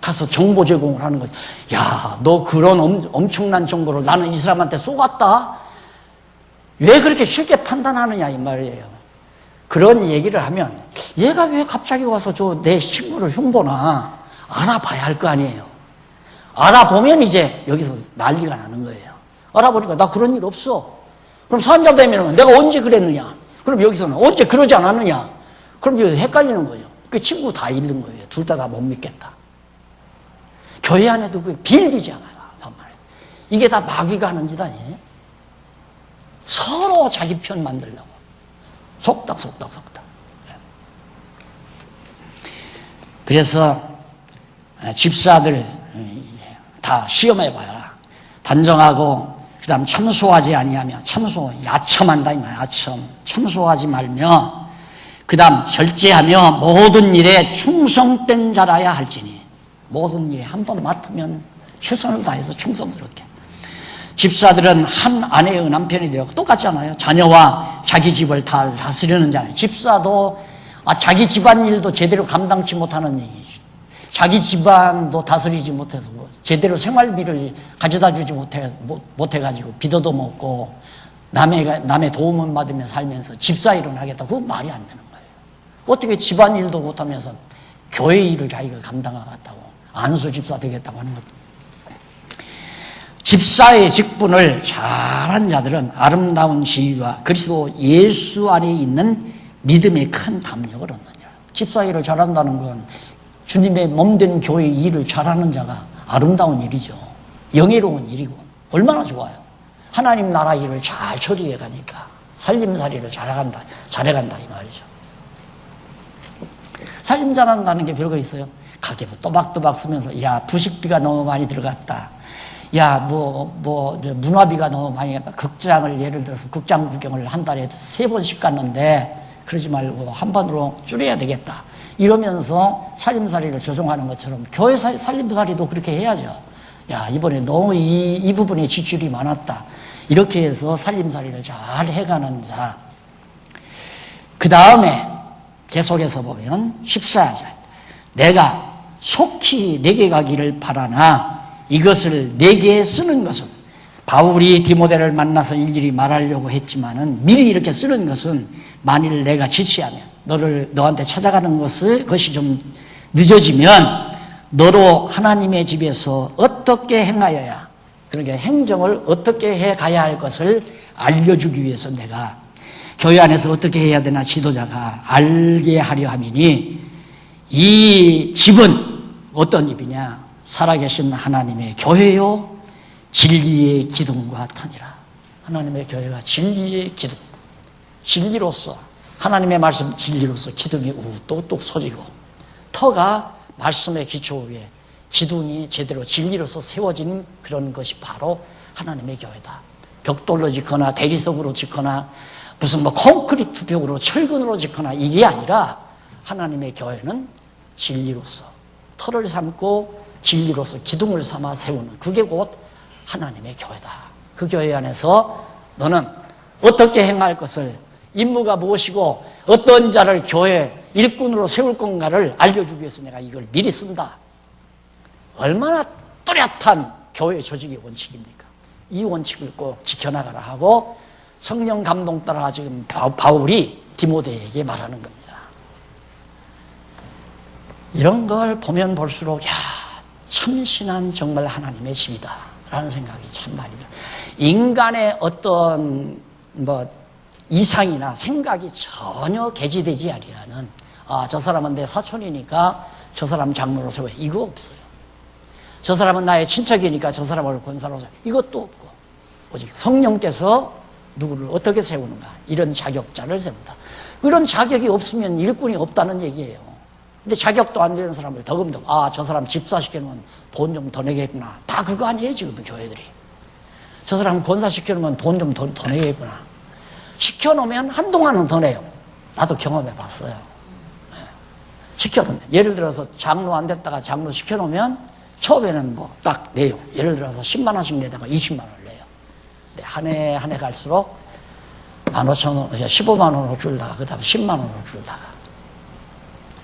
가서 정보 제공을 하는 거지. 야, 너 그런 엄청난 정보를 나는 이 사람한테 쏘갔다? 왜 그렇게 쉽게 판단하느냐 이 말이에요. 그런 얘기를 하면 얘가 왜 갑자기 와서 저 내 친구를 흉보나 알아봐야 할 거 아니에요. 알아보면 이제 여기서 난리가 나는 거예요. 알아보니까 나 그런 일 없어. 그럼 산자되면 내가 언제 그랬느냐? 그럼 여기서는 언제 그러지 않았느냐? 그럼 여기서 헷갈리는 거죠. 그 친구 다 잃는 거예요. 둘 다 못 믿겠다. 교회 안에도 그 빌리잖아요. 정말. 이게 다 마귀가 하는 짓 아니에요? 서로 자기 편 만들려고. 속닥. 그래서 집사들 다 시험해봐라. 단정하고 그 다음 참소하지 아니하며, 참소, 야첨한다 이 말이야. 참소하지 말며, 그 다음 절제하며 모든 일에 충성된 자라야 할지니. 모든 일에 한 번 맡으면 최선을 다해서 충성스럽게. 집사들은 한 아내의 남편이 되어 똑같잖아요. 자녀와 자기 집을 다 다스리는 자예요. 집사도 자기 집안일도 제대로 감당치 못하는 얘기죠. 자기 집안도 다스리지 못해서 제대로 생활비를 가져다 주지 못해가지고 빚어도 먹고 남의 도움을 받으며 살면서 집사 일을 하겠다. 그건 말이 안 되는 거예요. 어떻게 집안일도 못하면서 교회 일을 자기가 감당하겠다고, 안수 집사 되겠다고 하는 것. 집사의 직분을 잘한 자들은 아름다운 지위와 그리스도 예수 안에 있는 믿음의 큰 담력을 얻느니라. 집사 일을 잘한다는 건 주님의 몸된 교회 일을 잘하는 자가 아름다운 일이죠. 영예로운 일이고 얼마나 좋아요. 하나님 나라 일을 잘 처리해 가니까 살림살이를 잘해간다 이 말이죠. 살림 잘한다는 게 별거 있어요? 가게 또박또박 쓰면서, 야, 부식비가 너무 많이 들어갔다. 야, 문화비가 너무 많이 갔다. 극장을 예를 들어서 극장 구경을 한 달에 3번씩 갔는데 그러지 말고 한 번으로 줄여야 되겠다. 이러면서 살림살이를 조정하는 것처럼 교회 살림살이도 그렇게 해야죠. 야, 이번에 너무 이 부분에 지출이 많았다. 이렇게 해서 살림살이를 잘 해가는 자. 그 다음에 계속해서 보면 14절. 내가 속히 내게 가기를 바라나 이것을 내게 쓰는 것은, 바울이 디모데를 만나서 일일이 말하려고 했지만은 미리 이렇게 쓰는 것은 만일 내가 지치하면, 너한테 찾아가는 것이 좀 늦어지면 너로 하나님의 집에서 어떻게 행하여야, 그러니까 행정을 어떻게 해 가야 할 것을 알려주기 위해서 내가 교회 안에서 어떻게 해야 되나 지도자가 알게 하려 함이니, 이 집은 어떤 집이냐? 살아계신 하나님의 교회요 진리의 기둥과 터니라. 하나님의 교회가 진리의 기둥, 진리로서, 하나님의 말씀 진리로서 기둥이 우뚝뚝 서지고, 터가 말씀의 기초 위에 기둥이 제대로 진리로서 세워진 그런 것이 바로 하나님의 교회다. 벽돌로 짓거나 대리석으로 짓거나 무슨 뭐 콘크리트 벽으로 철근으로 짓거나 이게 아니라 하나님의 교회는 진리로서 터를 삼고 진리로서 기둥을 삼아 세우는 그게 곧 하나님의 교회다. 그 교회 안에서 너는 어떻게 행할 것을 임무가 무엇이고 어떤 자를 교회 일꾼으로 세울 건가를 알려주기 위해서 내가 이걸 미리 쓴다. 얼마나 뚜렷한 교회 조직의 원칙입니까? 이 원칙을 꼭 지켜나가라 하고 성령 감동 따라 지금 바울이 디모데에게 말하는 겁니다. 이런 걸 보면 볼수록 참신한 정말 하나님의 집이다 라는 생각이 참 많이 들어요. 인간의 어떤 이상이나 생각이 전혀 개지되지 아니하는 저 사람은 내 사촌이니까 저 사람 장로로 세워 이거 없어요. 저 사람은 나의 친척이니까 저 사람을 권사로 세워 이것도 없고 오직 성령께서 누구를 어떻게 세우는가 이런 자격자를 세운다. 그런 자격이 없으면 일꾼이 없다는 얘기예요. 근데 자격도 안 되는 사람을 더금더 저 사람 집사시켜놓으면 돈 좀 더 내겠구나. 다 그거 아니에요 지금 교회들이. 저 사람 권사시켜놓으면 돈 좀 더 내겠구나. 시켜놓으면 한동안은 더 내요. 나도 경험해봤어요. 시켜놓으면 예를 들어서 장로 안 됐다가 장로 시켜놓으면 처음에는 딱 내요. 예를 들어서 10만 원씩 내다가 20만 원을 내요. 근데 한 해 갈수록 15,000원, 15만 원으로 줄다가 그 다음에 10만 원으로 줄다가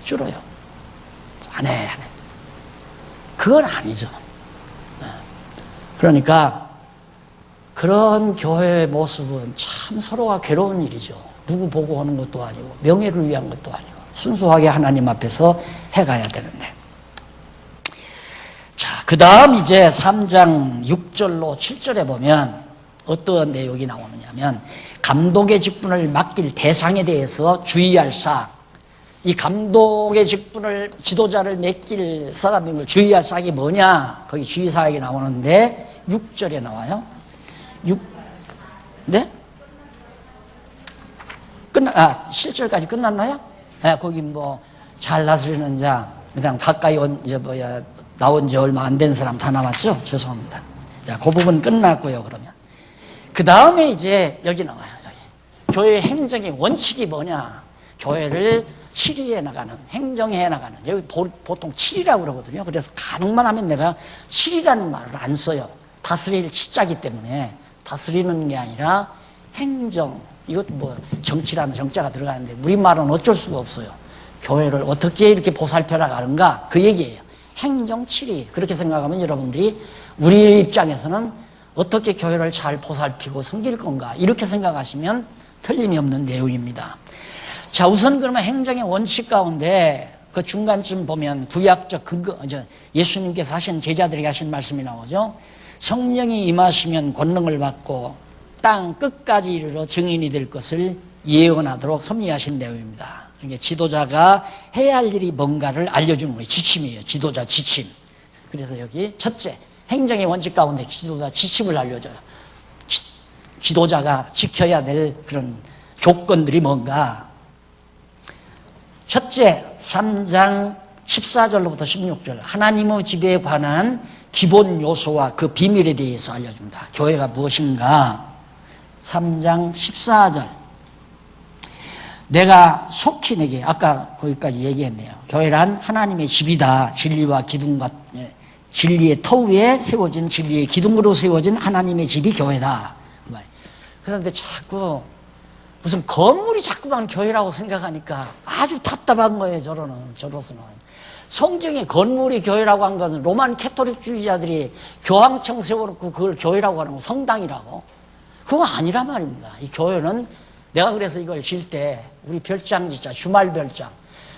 줄어요. 한 해. 그건 아니죠. 그러니까 그런 교회의 모습은 참 서로가 괴로운 일이죠. 누구 보고 하는 것도 아니고 명예를 위한 것도 아니고 순수하게 하나님 앞에서 해가야 되는데. 자, 그 다음 이제 3장 6절로 7절에 보면 어떤 내용이 나오느냐면 감독의 직분을 맡길 대상에 대해서 주의할 사항. 이 감독의 직분을 지도자를 맡길 사람임을 주의할 사항이 뭐냐? 거기 주의사항이 나오는데 6절에 나와요. 네? 7절까지 끝났나요? 네, 거기 잘 다스리는 자, 그다음 가까이 나온 지 얼마 안 된 사람 다 나왔죠? 죄송합니다. 자, 그 부분 끝났고요, 그러면. 그 다음에 이제 여기 나와요, 여기. 교회 행정의 원칙이 뭐냐? 교회를 치리해 나가는, 행정해 나가는. 여기 보통 치리라고 그러거든요. 그래서 가능만 하면 내가 치리라는 말을 안 써요. 다스릴 치자기 때문에. 다스리는 게 아니라 행정, 이것도 정치라는 정자가 들어가는데 우리말은 어쩔 수가 없어요. 교회를 어떻게 이렇게 보살펴 나가는가 그 얘기예요. 행정 치리. 그렇게 생각하면 여러분들이 우리 입장에서는 어떻게 교회를 잘 보살피고 섬길 건가 이렇게 생각하시면 틀림이 없는 내용입니다. 자, 우선 그러면 행정의 원칙 가운데 그 중간쯤 보면 구약적 근거, 예수님께서 하신 제자들에게 하신 말씀이 나오죠. 성령이 임하시면 권능을 받고 땅 끝까지 이르러 증인이 될 것을 예언하도록 섭리하신 내용입니다. 그러니까 지도자가 해야 할 일이 뭔가를 알려주는 거예요. 지침이에요. 지도자 지침. 그래서 여기 첫째, 행정의 원칙 가운데 지도자 지침을 알려줘요. 지도자가 지켜야 될 그런 조건들이 뭔가. 첫째, 3장 14절로부터 16절 하나님의 집에 관한 기본 요소와 그 비밀에 대해서 알려줍니다. 교회가 무엇인가? 3장 14절 내가 속히 내게 아까 거기까지 얘기했네요. 교회란 하나님의 집이다. 진리와 기둥과 진리의 터 위에 세워진 진리의 기둥으로 세워진 하나님의 집이 교회다. 그 말. 그런데 자꾸 무슨 건물이 자꾸만 교회라고 생각하니까 아주 답답한 거예요. 저로서는. 성경에 건물이 교회라고 한 것은 로만 캐토릭주의자들이 교황청 세워놓고 그걸 교회라고 하는 거 성당이라고. 그거 아니란 말입니다. 이 교회는 내가 그래서 이걸 질 때 우리 별장 짓자. 주말 별장.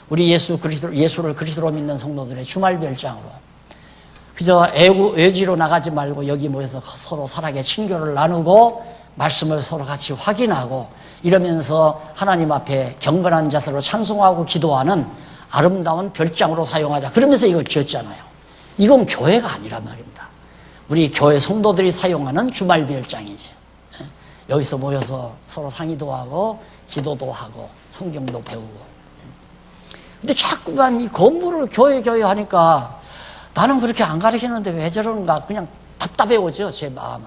우리 예수를 그리스도로 믿는 성도들의 주말 별장으로. 그저 외지로 나가지 말고 여기 모여서 서로 살아계 친교를 나누고 말씀을 서로 같이 확인하고 이러면서 하나님 앞에 경건한 자세로 찬송하고 기도하는 아름다운 별장으로 사용하자. 그러면서 이걸 지었잖아요. 이건 교회가 아니란 말입니다. 우리 교회 성도들이 사용하는 주말 별장이지. 여기서 모여서 서로 상의도 하고 기도도 하고 성경도 배우고. 근데 자꾸만 이 건물을 교회 하니까 나는 그렇게 안 가르치는데 왜 저러는가 그냥 답답해 오죠. 제 마음은.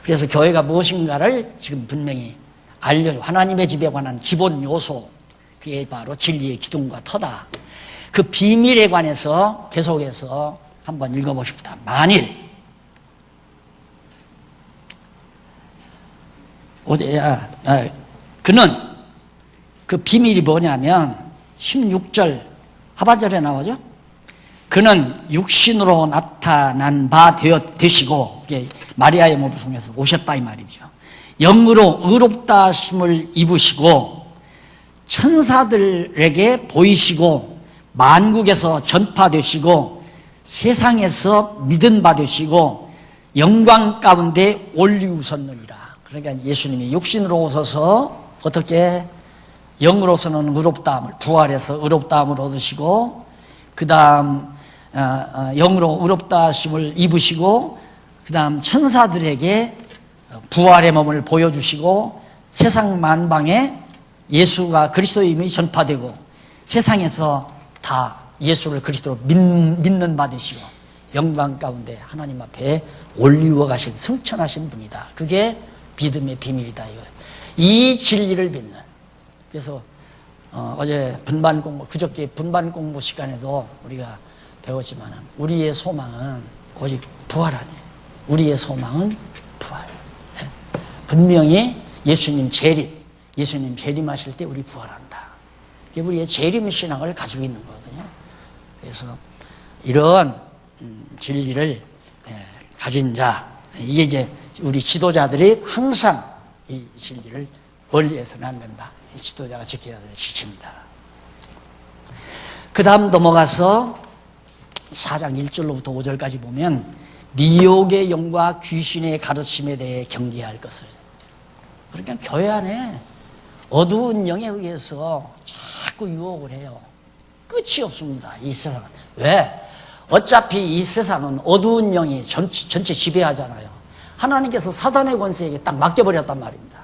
그래서 교회가 무엇인가를 지금 분명히 알려줘. 하나님의 집에 관한 기본 요소, 그게 바로 진리의 기둥과 터다. 그 비밀에 관해서 계속해서 한번 읽어보십시다. 만일 그는 그 비밀이 뭐냐면 16절 하반절에 나오죠. 그는 육신으로 나타난 바 되시고, 마리아의 몸을 통해서 오셨다 이 말이죠. 영으로 의롭다 하심을 입으시고 천사들에게 보이시고 만국에서 전파되시고 세상에서 믿은 바 되시고 영광 가운데 올리우셨느니라. 그러니까 예수님이 육신으로 오셔서 어떻게 영으로서는 의롭다함을, 부활해서 의롭다함을 얻으시고, 그 다음 영으로 의롭다 하심을 입으시고, 그 다음 천사들에게 부활의 몸을 보여주시고, 세상 만방에 예수가 그리스도의 이름이 전파되고 세상에서 다 예수를 그리스도로 믿는 바 되시고 영광 가운데 하나님 앞에 올리워 가신 승천하신 분이다. 그게 믿음의 비밀이다 이거예요. 이 진리를 믿는. 그래서 어제 분반 공부, 그저께 분반 공부 시간에도 우리가 배웠지만 우리의 소망은 오직 부활 아니에요. 우리의 소망은 부활. 분명히 예수님 재림하실 때 우리 부활한다. 이게 우리의 재림 신앙을 가지고 있는 거거든요. 그래서 이런 진리를 가진 자, 이게 이제 우리 지도자들이 항상 이 진리를 멀리해서는 안 된다. 이 지도자가 지켜야 될 지침이다. 그 다음 넘어가서 4장 1절로부터 5절까지 보면 미혹의 영과 귀신의 가르침에 대해 경계할 것을. 그러니까 교회 안에 어두운 영에 의해서 자꾸 유혹을 해요. 끝이 없습니다. 이 세상은. 왜? 어차피 이 세상은 어두운 영이 전체 지배하잖아요. 하나님께서 사단의 권세에게 딱 맡겨버렸단 말입니다.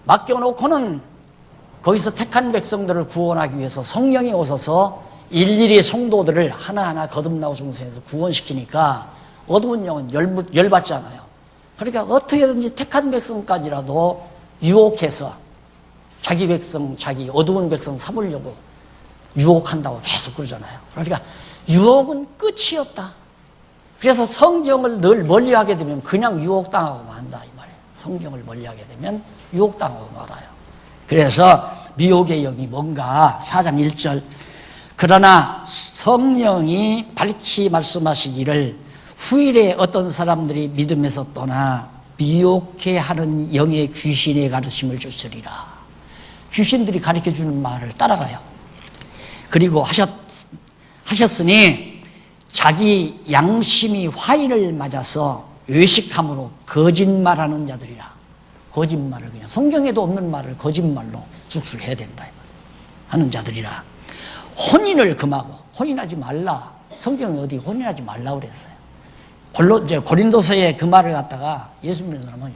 맡겨놓고는 거기서 택한 백성들을 구원하기 위해서 성령이 오셔서 일일이 성도들을 하나하나 거듭나고 중생에서 구원시키니까 어두운 영은 열받잖아요. 그러니까 어떻게든지 택한 백성까지라도 유혹해서 자기 백성, 자기 어두운 백성 삼으려고 유혹한다고 계속 그러잖아요. 그러니까 유혹은 끝이 없다. 그래서 성경을 늘 멀리하게 되면 그냥 유혹당하고 만다 이 말이에요. 성경을 멀리하게 되면 유혹당하고 말아요. 그래서 미혹의 영이 뭔가 4장 1절 그러나 성령이 밝히 말씀하시기를 후일에 어떤 사람들이 믿음에서 떠나 미혹해 하는 영의 귀신의 가르침을 주시리라. 귀신들이 가르쳐주는 말을 따라가요. 그리고 하셨으니 자기 양심이 화인을 맞아서 외식함으로 거짓말하는 자들이라. 거짓말을 그냥 성경에도 없는 말을 거짓말로 축술해야 된다 하는 자들이라. 혼인을 금하고 혼인하지 말라. 성경에 어디 혼인하지 말라고 그랬어요. 고린도서에 그 말을 갖다가 예수 믿는 사람은요.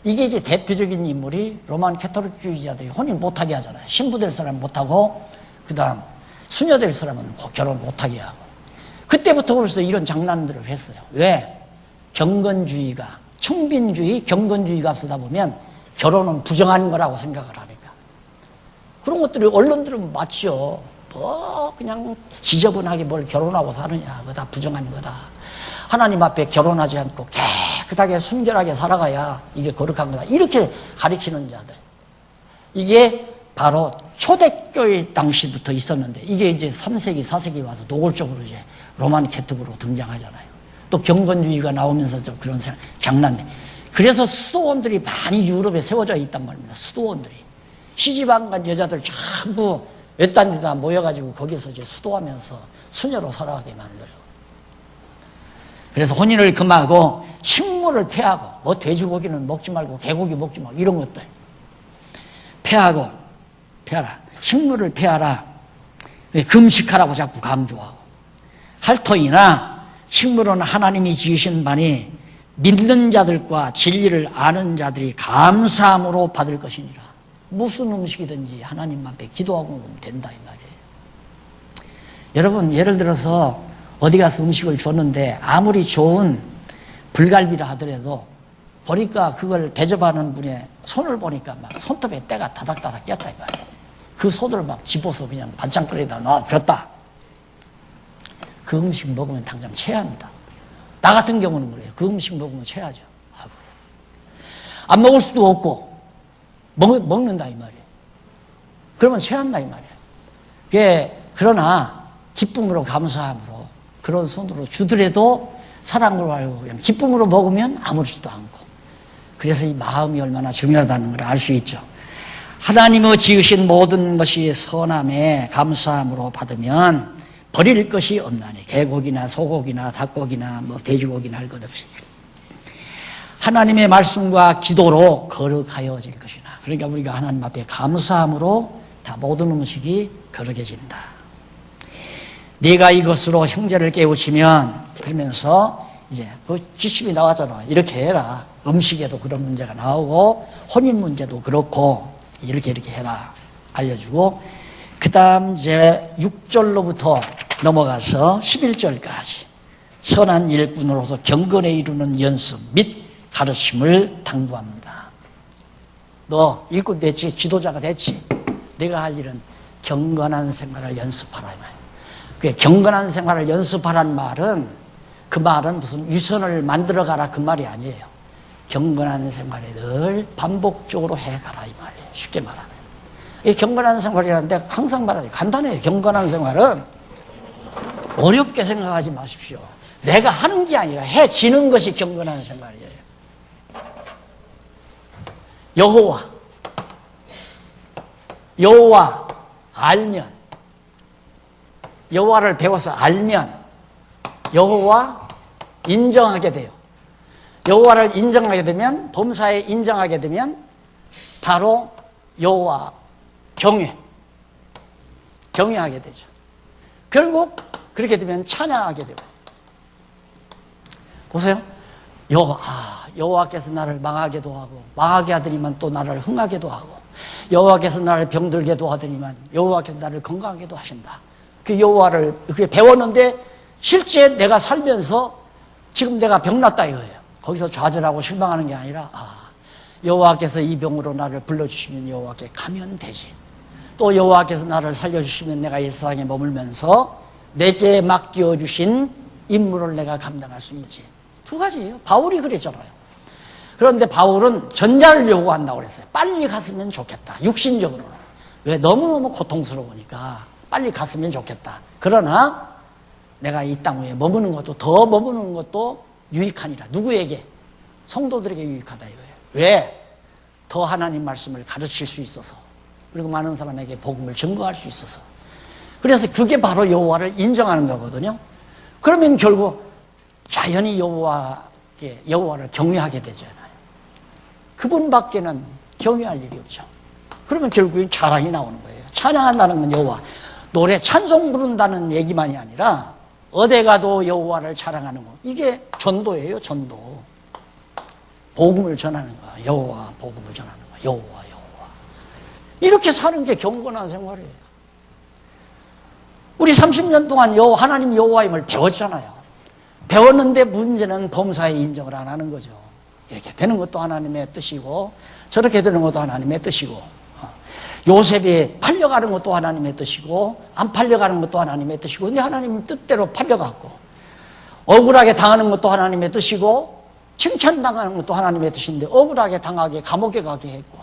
이게 이제 대표적인 인물이 로만 캐토릭주의자들이 혼인 못하게 하잖아요. 신부될 사람은 못하고 그 다음 수녀될 사람은 결혼 못하게 하고. 그때부터 벌써 이런 장난들을 했어요. 왜? 경건주의가, 청빈주의, 경건주의가 앞서다 보면 결혼은 부정한 거라고 생각을 하니까. 그런 것들이 언론들은 마치요. 뭐 그냥 지저분하게 뭘 결혼하고 사느냐. 그거 다 부정한 거다. 하나님 앞에 결혼하지 않고 깨끗하게 순결하게 살아가야 이게 거룩한 거다. 이렇게 가리키는 자들. 이게 바로 초대교회 당시부터 있었는데 이게 이제 3세기, 4세기 와서 노골적으로 이제 로만 캐토릭으로 등장하잖아요. 또 경건주의가 나오면서 좀 그런 장난들. 그래서 수도원들이 많이 유럽에 세워져 있단 말입니다. 수도원들이. 시집 안 간 여자들 전부 외딴 데다 모여가지고 거기서 이제 수도하면서 수녀로 살아가게 만들고. 그래서 혼인을 금하고 식물을 폐하고 뭐 돼지고기는 먹지 말고 개고기 먹지 말고 이런 것들 폐하라. 식물을 폐하라. 금식하라고 자꾸 강조하고. 할터이나 식물은 하나님이 지으신 바니 믿는 자들과 진리를 아는 자들이 감사함으로 받을 것이니라. 무슨 음식이든지 하나님 앞에 기도하고 먹으면 된다 이 말이에요. 여러분 예를 들어서 어디 가서 음식을 줬는데 아무리 좋은 불갈비라 하더라도 보니까 그걸 대접하는 분의 손을 보니까 막 손톱에 때가 다닥다닥 꼈다 이 말이에요. 그 손을 막 집어서 그냥 반찬거리에다 놔줬다. 그 음식 먹으면 당장 체합니다. 나 같은 경우는 그래요. 그 음식 먹으면 체하죠. 아이고. 안 먹을 수도 없고 먹는다 이 말이에요. 그러면 체한다 이 말이에요. 그러나 기쁨으로 감사함으로 그런 손으로 주더라도 사랑으로 알고 그냥 기쁨으로 먹으면 아무렇지도 않고, 그래서 이 마음이 얼마나 중요하다는 걸 알 수 있죠. 하나님의 지으신 모든 것이 선함에 감사함으로 받으면 버릴 것이 없나니 개고기나 소고기나 닭고기나 뭐 돼지고기나 할 것 없이 하나님의 말씀과 기도로 거룩하여질 것이나. 그러니까 우리가 하나님 앞에 감사함으로 다 모든 음식이 거룩해진다. 네가 이것으로 형제를 깨우치면, 그러면서 이제 그 지침이 나왔잖아. 이렇게 해라. 음식에도 그런 문제가 나오고 혼인 문제도 그렇고 이렇게 해라 알려주고, 그 다음 이제 6절로부터 넘어가서 11절까지 선한 일꾼으로서 경건에 이루는 연습 및 가르침을 당부합니다. 너 일꾼 됐지? 지도자가 됐지? 내가 할 일은 경건한 생활을 연습하라 이 말이에요. 그 경건한 생활을 연습하라는 말은, 그 말은 무슨 위선을 만들어가라 그 말이 아니에요. 경건한 생활에 늘 반복적으로 해가라 이 말이에요. 쉽게 말하면. 이 경건한 생활이라는데 항상 말하죠. 간단해요. 경건한 생활은 어렵게 생각하지 마십시오. 내가 하는 게 아니라 해지는 것이 경건한 생활이에요. 여호와 알면, 여호와를 배워서 알면 여호와 인정하게 돼요. 여호와를 인정하게 되면, 범사에 인정하게 되면 바로 여호와 경외하게 되죠. 결국 그렇게 되면 찬양하게 되고. 보세요. 여호와께서 나를 망하게도 하고 망하게 하더니만 또 나를 흥하게도 하고, 여호와께서 나를 병들게도 하더니만 여호와께서 나를 건강하게도 하신다. 그 여호와를 그렇게 배웠는데 실제 내가 살면서 지금 내가 병났다 이거예요. 거기서 좌절하고 실망하는 게 아니라, 여호와께서 이 병으로 나를 불러주시면 여호와께 가면 되지. 또 여호와께서 나를 살려주시면 내가 이 세상에 머물면서 내게 맡겨주신 임무를 내가 감당할 수 있지. 두 가지예요. 바울이 그랬잖아요. 그런데 바울은 전자를 요구한다고 그랬어요. 빨리 갔으면 좋겠다. 육신적으로는. 왜? 너무너무 고통스러우니까 빨리 갔으면 좋겠다. 그러나 내가 이 땅 위에 머무는 것도, 더 머무는 것도 유익하니라. 누구에게? 성도들에게 유익하다 이거예요. 왜? 더 하나님 말씀을 가르칠 수 있어서, 그리고 많은 사람에게 복음을 증거할 수 있어서. 그래서 그게 바로 여호와를 인정하는 거거든요. 그러면 결국 자연히 여호와를 경외하게 되잖아요. 그분밖에는 경외할 일이 없죠. 그러면 결국엔 자랑이 나오는 거예요. 찬양한다는 건 여호와, 노래 찬송 부른다는 얘기만이 아니라 어디 가도 여호와를 자랑하는 거. 이게 전도예요. 전도. 복음을 전하는 거야. 여호와 복음을 전하는 거야. 여호와. 이렇게 사는 게 경건한 생활이에요. 우리 30년 동안 하나님 여호와임을 배웠잖아요. 배웠는데 문제는 범사의 인정을 안 하는 거죠. 이렇게 되는 것도 하나님의 뜻이고 저렇게 되는 것도 하나님의 뜻이고, 요셉이 팔려가는 것도 하나님의 뜻이고 안 팔려가는 것도 하나님의 뜻이고, 근데 하나님 뜻대로 팔려갔고, 억울하게 당하는 것도 하나님의 뜻이고 칭찬당하는 것도 하나님의 뜻인데 억울하게 당하게 감옥에 가게 했고,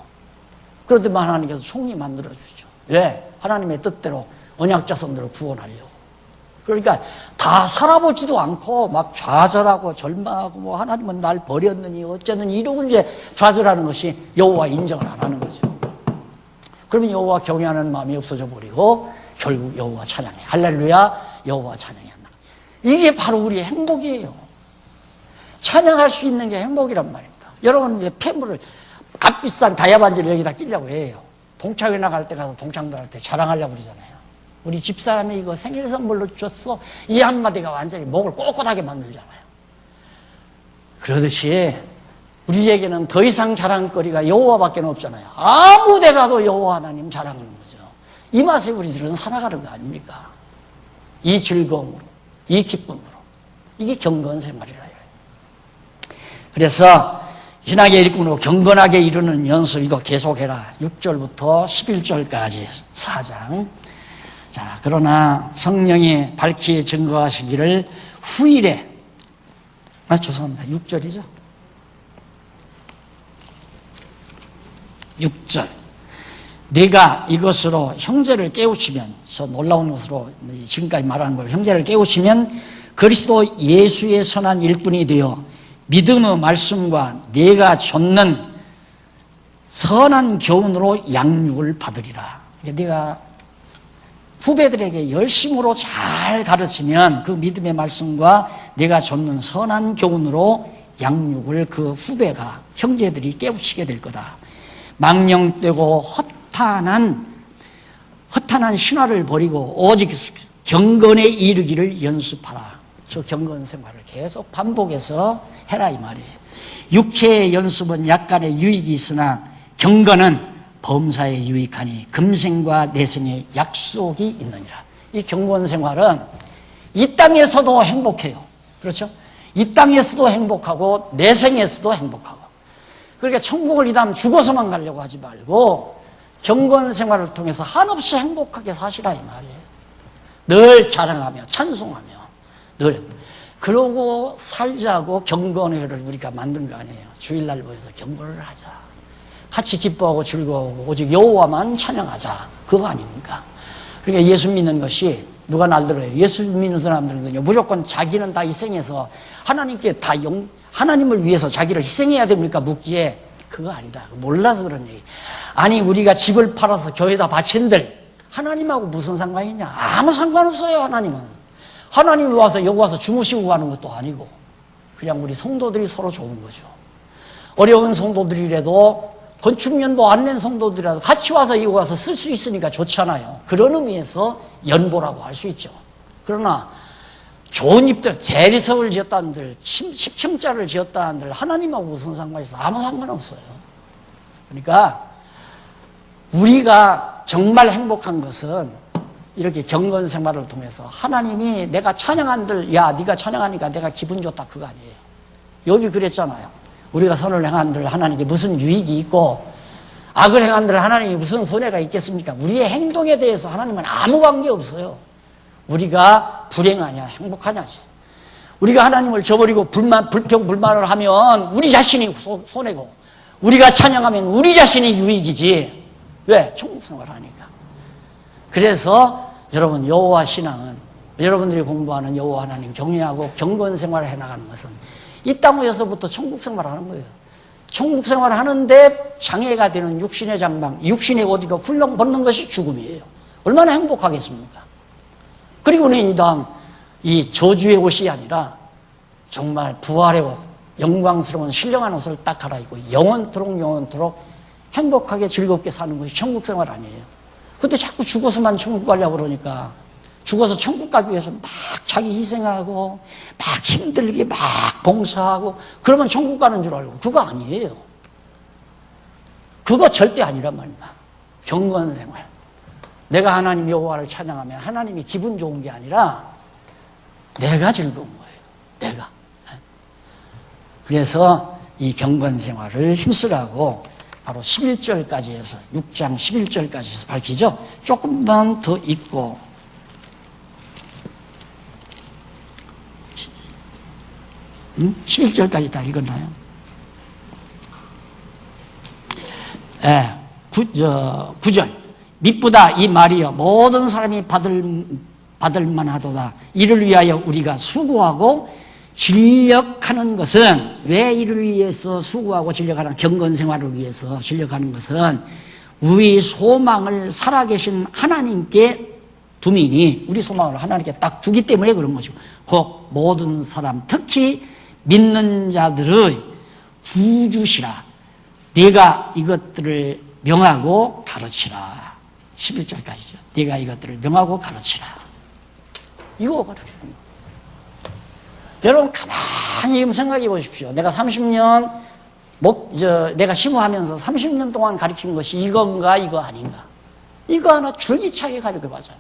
그러더만 하나님께서 총리 만들어주죠. 왜? 하나님의 뜻대로 언약 자손들을 구원하려고. 그러니까 다 살아보지도 않고 막 좌절하고 절망하고 뭐 하나님은 날 버렸느니 어쩌느니 이러고 이제 좌절하는 것이 여호와 인정을 안 하는 거죠. 그러면 여호와 경외하는 마음이 없어져 버리고 결국 여호와 찬양해. 할렐루야, 여호와 찬양한다. 이게 바로 우리의 행복이에요. 찬양할 수 있는 게 행복이란 말입니다. 여러분 왜 폐물을, 값비싼 다이아반지를 여기다 끼려고 해요? 동창회 나갈 때 가서 동창들한테 자랑하려고 그러잖아요. 우리 집사람이 이거 생일 선물로 줬어. 이 한마디가 완전히 목을 꼿꼿하게 만들잖아요. 그러듯이 우리에게는 더 이상 자랑거리가 여호와밖에 없잖아요. 아무 데 가도 여호와 하나님 자랑하는 거죠. 이 맛에 우리들은 살아가는 거 아닙니까? 이 즐거움으로, 이 기쁨으로. 이게 경건 생활이라요. 그래서 신학의 일꾼으로 경건하게 이루는 연수, 이거 계속해라. 6절부터 11절까지 4장. 자, 그러나 성령이 밝히 증거하시기를 후일에, 죄송합니다. 6절이죠. 6절. 네가 이것으로 형제를 깨우치면, 저 놀라운 것으로 지금까지 말하는 걸 형제를 깨우치면 그리스도 예수의 선한 일꾼이 되어 믿음의 말씀과 네가 좇는 선한 교훈으로 양육을 받으리라. 네가 후배들에게 열심으로 잘 가르치면 그 믿음의 말씀과 네가 좇는 선한 교훈으로 양육을 그 후배가, 형제들이 깨우치게 될 거다. 망령되고 허탄한 신화를 버리고 오직 경건에 이르기를 연습하라. 저 경건 생활을 계속 반복해서 해라 이 말이에요. 육체의 연습은 약간의 유익이 있으나 경건은 범사에 유익하니 금생과 내생에 약속이 있느니라. 이 경건 생활은 이 땅에서도 행복해요. 그렇죠? 이 땅에서도 행복하고 내생에서도 행복하고. 그러니까 천국을 이 다음 죽어서만 가려고 하지 말고 경건 생활을 통해서 한없이 행복하게 사시라 이 말이에요. 늘 자랑하며 찬송하며 늘 그러고 살자고 경건회를 우리가 만든 거 아니에요. 주일날 모여서 경건을 하자. 같이 기뻐하고 즐거워하고 오직 여호와만 찬양하자. 그거 아닙니까? 그러니까 예수 믿는 것이 누가 날 들어요. 예수 믿는 사람들은요, 무조건 자기는 다 희생해서 하나님께 다 하나님을 위해서 자기를 희생해야 됩니까? 묻기에 그거 아니다. 몰라서 그런 얘기. 아니 우리가 집을 팔아서 교회에다 바친들 하나님하고 무슨 상관이냐? 아무 상관없어요. 하나님이 와서 여기 와서 주무시고 가는 것도 아니고 그냥 우리 성도들이 서로 좋은 거죠. 어려운 성도들이라도 건축연보 안 낸 성도들이라도 같이 와서 이거 와서 쓸 수 있으니까 좋잖아요. 그런 의미에서 연보라고 할 수 있죠. 그러나 좋은 집들, 대리석을 지었다는들, 10층짜리를 지었다는들 하나님하고 무슨 상관이 있어? 아무 상관없어요. 그러니까 우리가 정말 행복한 것은 이렇게 경건 생활을 통해서 하나님이 내가 찬양한들, 야 네가 찬양하니까 내가 기분 좋다, 그거 아니에요. 욥이 그랬잖아요. 우리가 선을 행한들 하나님께 무슨 유익이 있고 악을 행한들 하나님이 무슨 손해가 있겠습니까? 우리의 행동에 대해서 하나님은 아무 관계 없어요. 우리가 불행하냐 행복하냐지. 우리가 하나님을 저버리고 불평불만을 하면 우리 자신이 손해고 우리가 찬양하면 우리 자신이 유익이지. 왜? 천국 생활하니까. 그래서 여러분 여호와 신앙은 여러분들이 공부하는 여호와 하나님 경외하고 경건 생활을 해나가는 것은 이 땅 위에서부터 천국 생활을 하는 거예요. 천국 생활을 하는데 장애가 되는 육신의 장방, 육신의 어디가 훌렁 벗는 것이 죽음이에요. 얼마나 행복하겠습니까? 그리고는 이 다음 이 저주의 옷이 아니라 정말 부활의 옷, 영광스러운 신령한 옷을 딱 갈아입고 영원토록 행복하게 즐겁게 사는 것이 천국 생활 아니에요. 근데 자꾸 죽어서만 천국 가려고 그러니까 죽어서 천국 가기 위해서 막 자기 희생하고 막 힘들게 막 봉사하고 그러면 천국 가는 줄 알고 그거 아니에요. 그거 절대 아니란 말입니다. 경건 생활. 내가 하나님 여호와를 찬양하면 하나님이 기분 좋은 게 아니라 내가 즐거운 거예요. 내가. 그래서 이 경건 생활을 힘쓰라고 바로 11절까지 해서 6장 11절까지 해서 밝히죠. 조금만 더 읽고 11절까지 다 읽었나요? 예, 9절. 미쁘다 이 말이여 모든 사람이 받을 만하도다. 이를 위하여 우리가 수고하고 진력하는 것은 왜 이를 위해서 수고하고 진력하는 경건 생활을 위해서 진력하는 것은 우리 소망을 살아계신 하나님께 두미니 우리 소망을 하나님께 딱 두기 때문에 그런 것이고 곧 모든 사람 특히 믿는 자들의 구주시라. 네가 이것들을 명하고 가르치라. 11절까지죠. 네가 이것들을 명하고 가르치라. 이거 가르치는 거예요. 여러분 가만히 생각해 보십시오. 내가 30년 내가 심호하면서 30년 동안 가르친 것이 이건가 이거 아닌가. 이거 하나 줄기차게 가르쳐 봐잖아.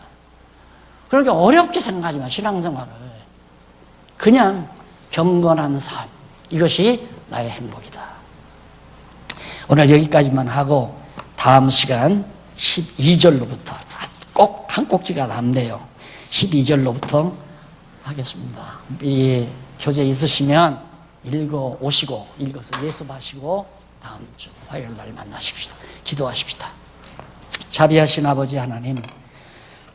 그러니까 어렵게 생각하지 마. 신앙생활을. 그냥 경건한 삶. 이것이 나의 행복이다. 오늘 여기까지만 하고 다음 시간 12절로부터 꼭 한 꼭지가 남네요. 12절로부터 하겠습니다. 미리 교재 있으시면 읽어서 예습하시고 다음 주 화요일 날 만나십시다. 기도하십시다. 자비하신 아버지 하나님,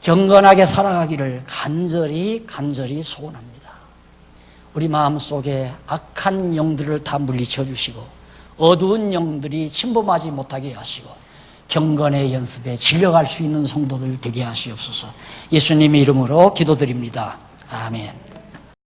경건하게 살아가기를 간절히 소원합니다. 우리 마음속에 악한 영들을 다 물리쳐 주시고 어두운 영들이 침범하지 못하게 하시고 경건의 연습에 질려갈 수 있는 성도들 되게 하시옵소서. 예수님의 이름으로 기도드립니다. 아멘.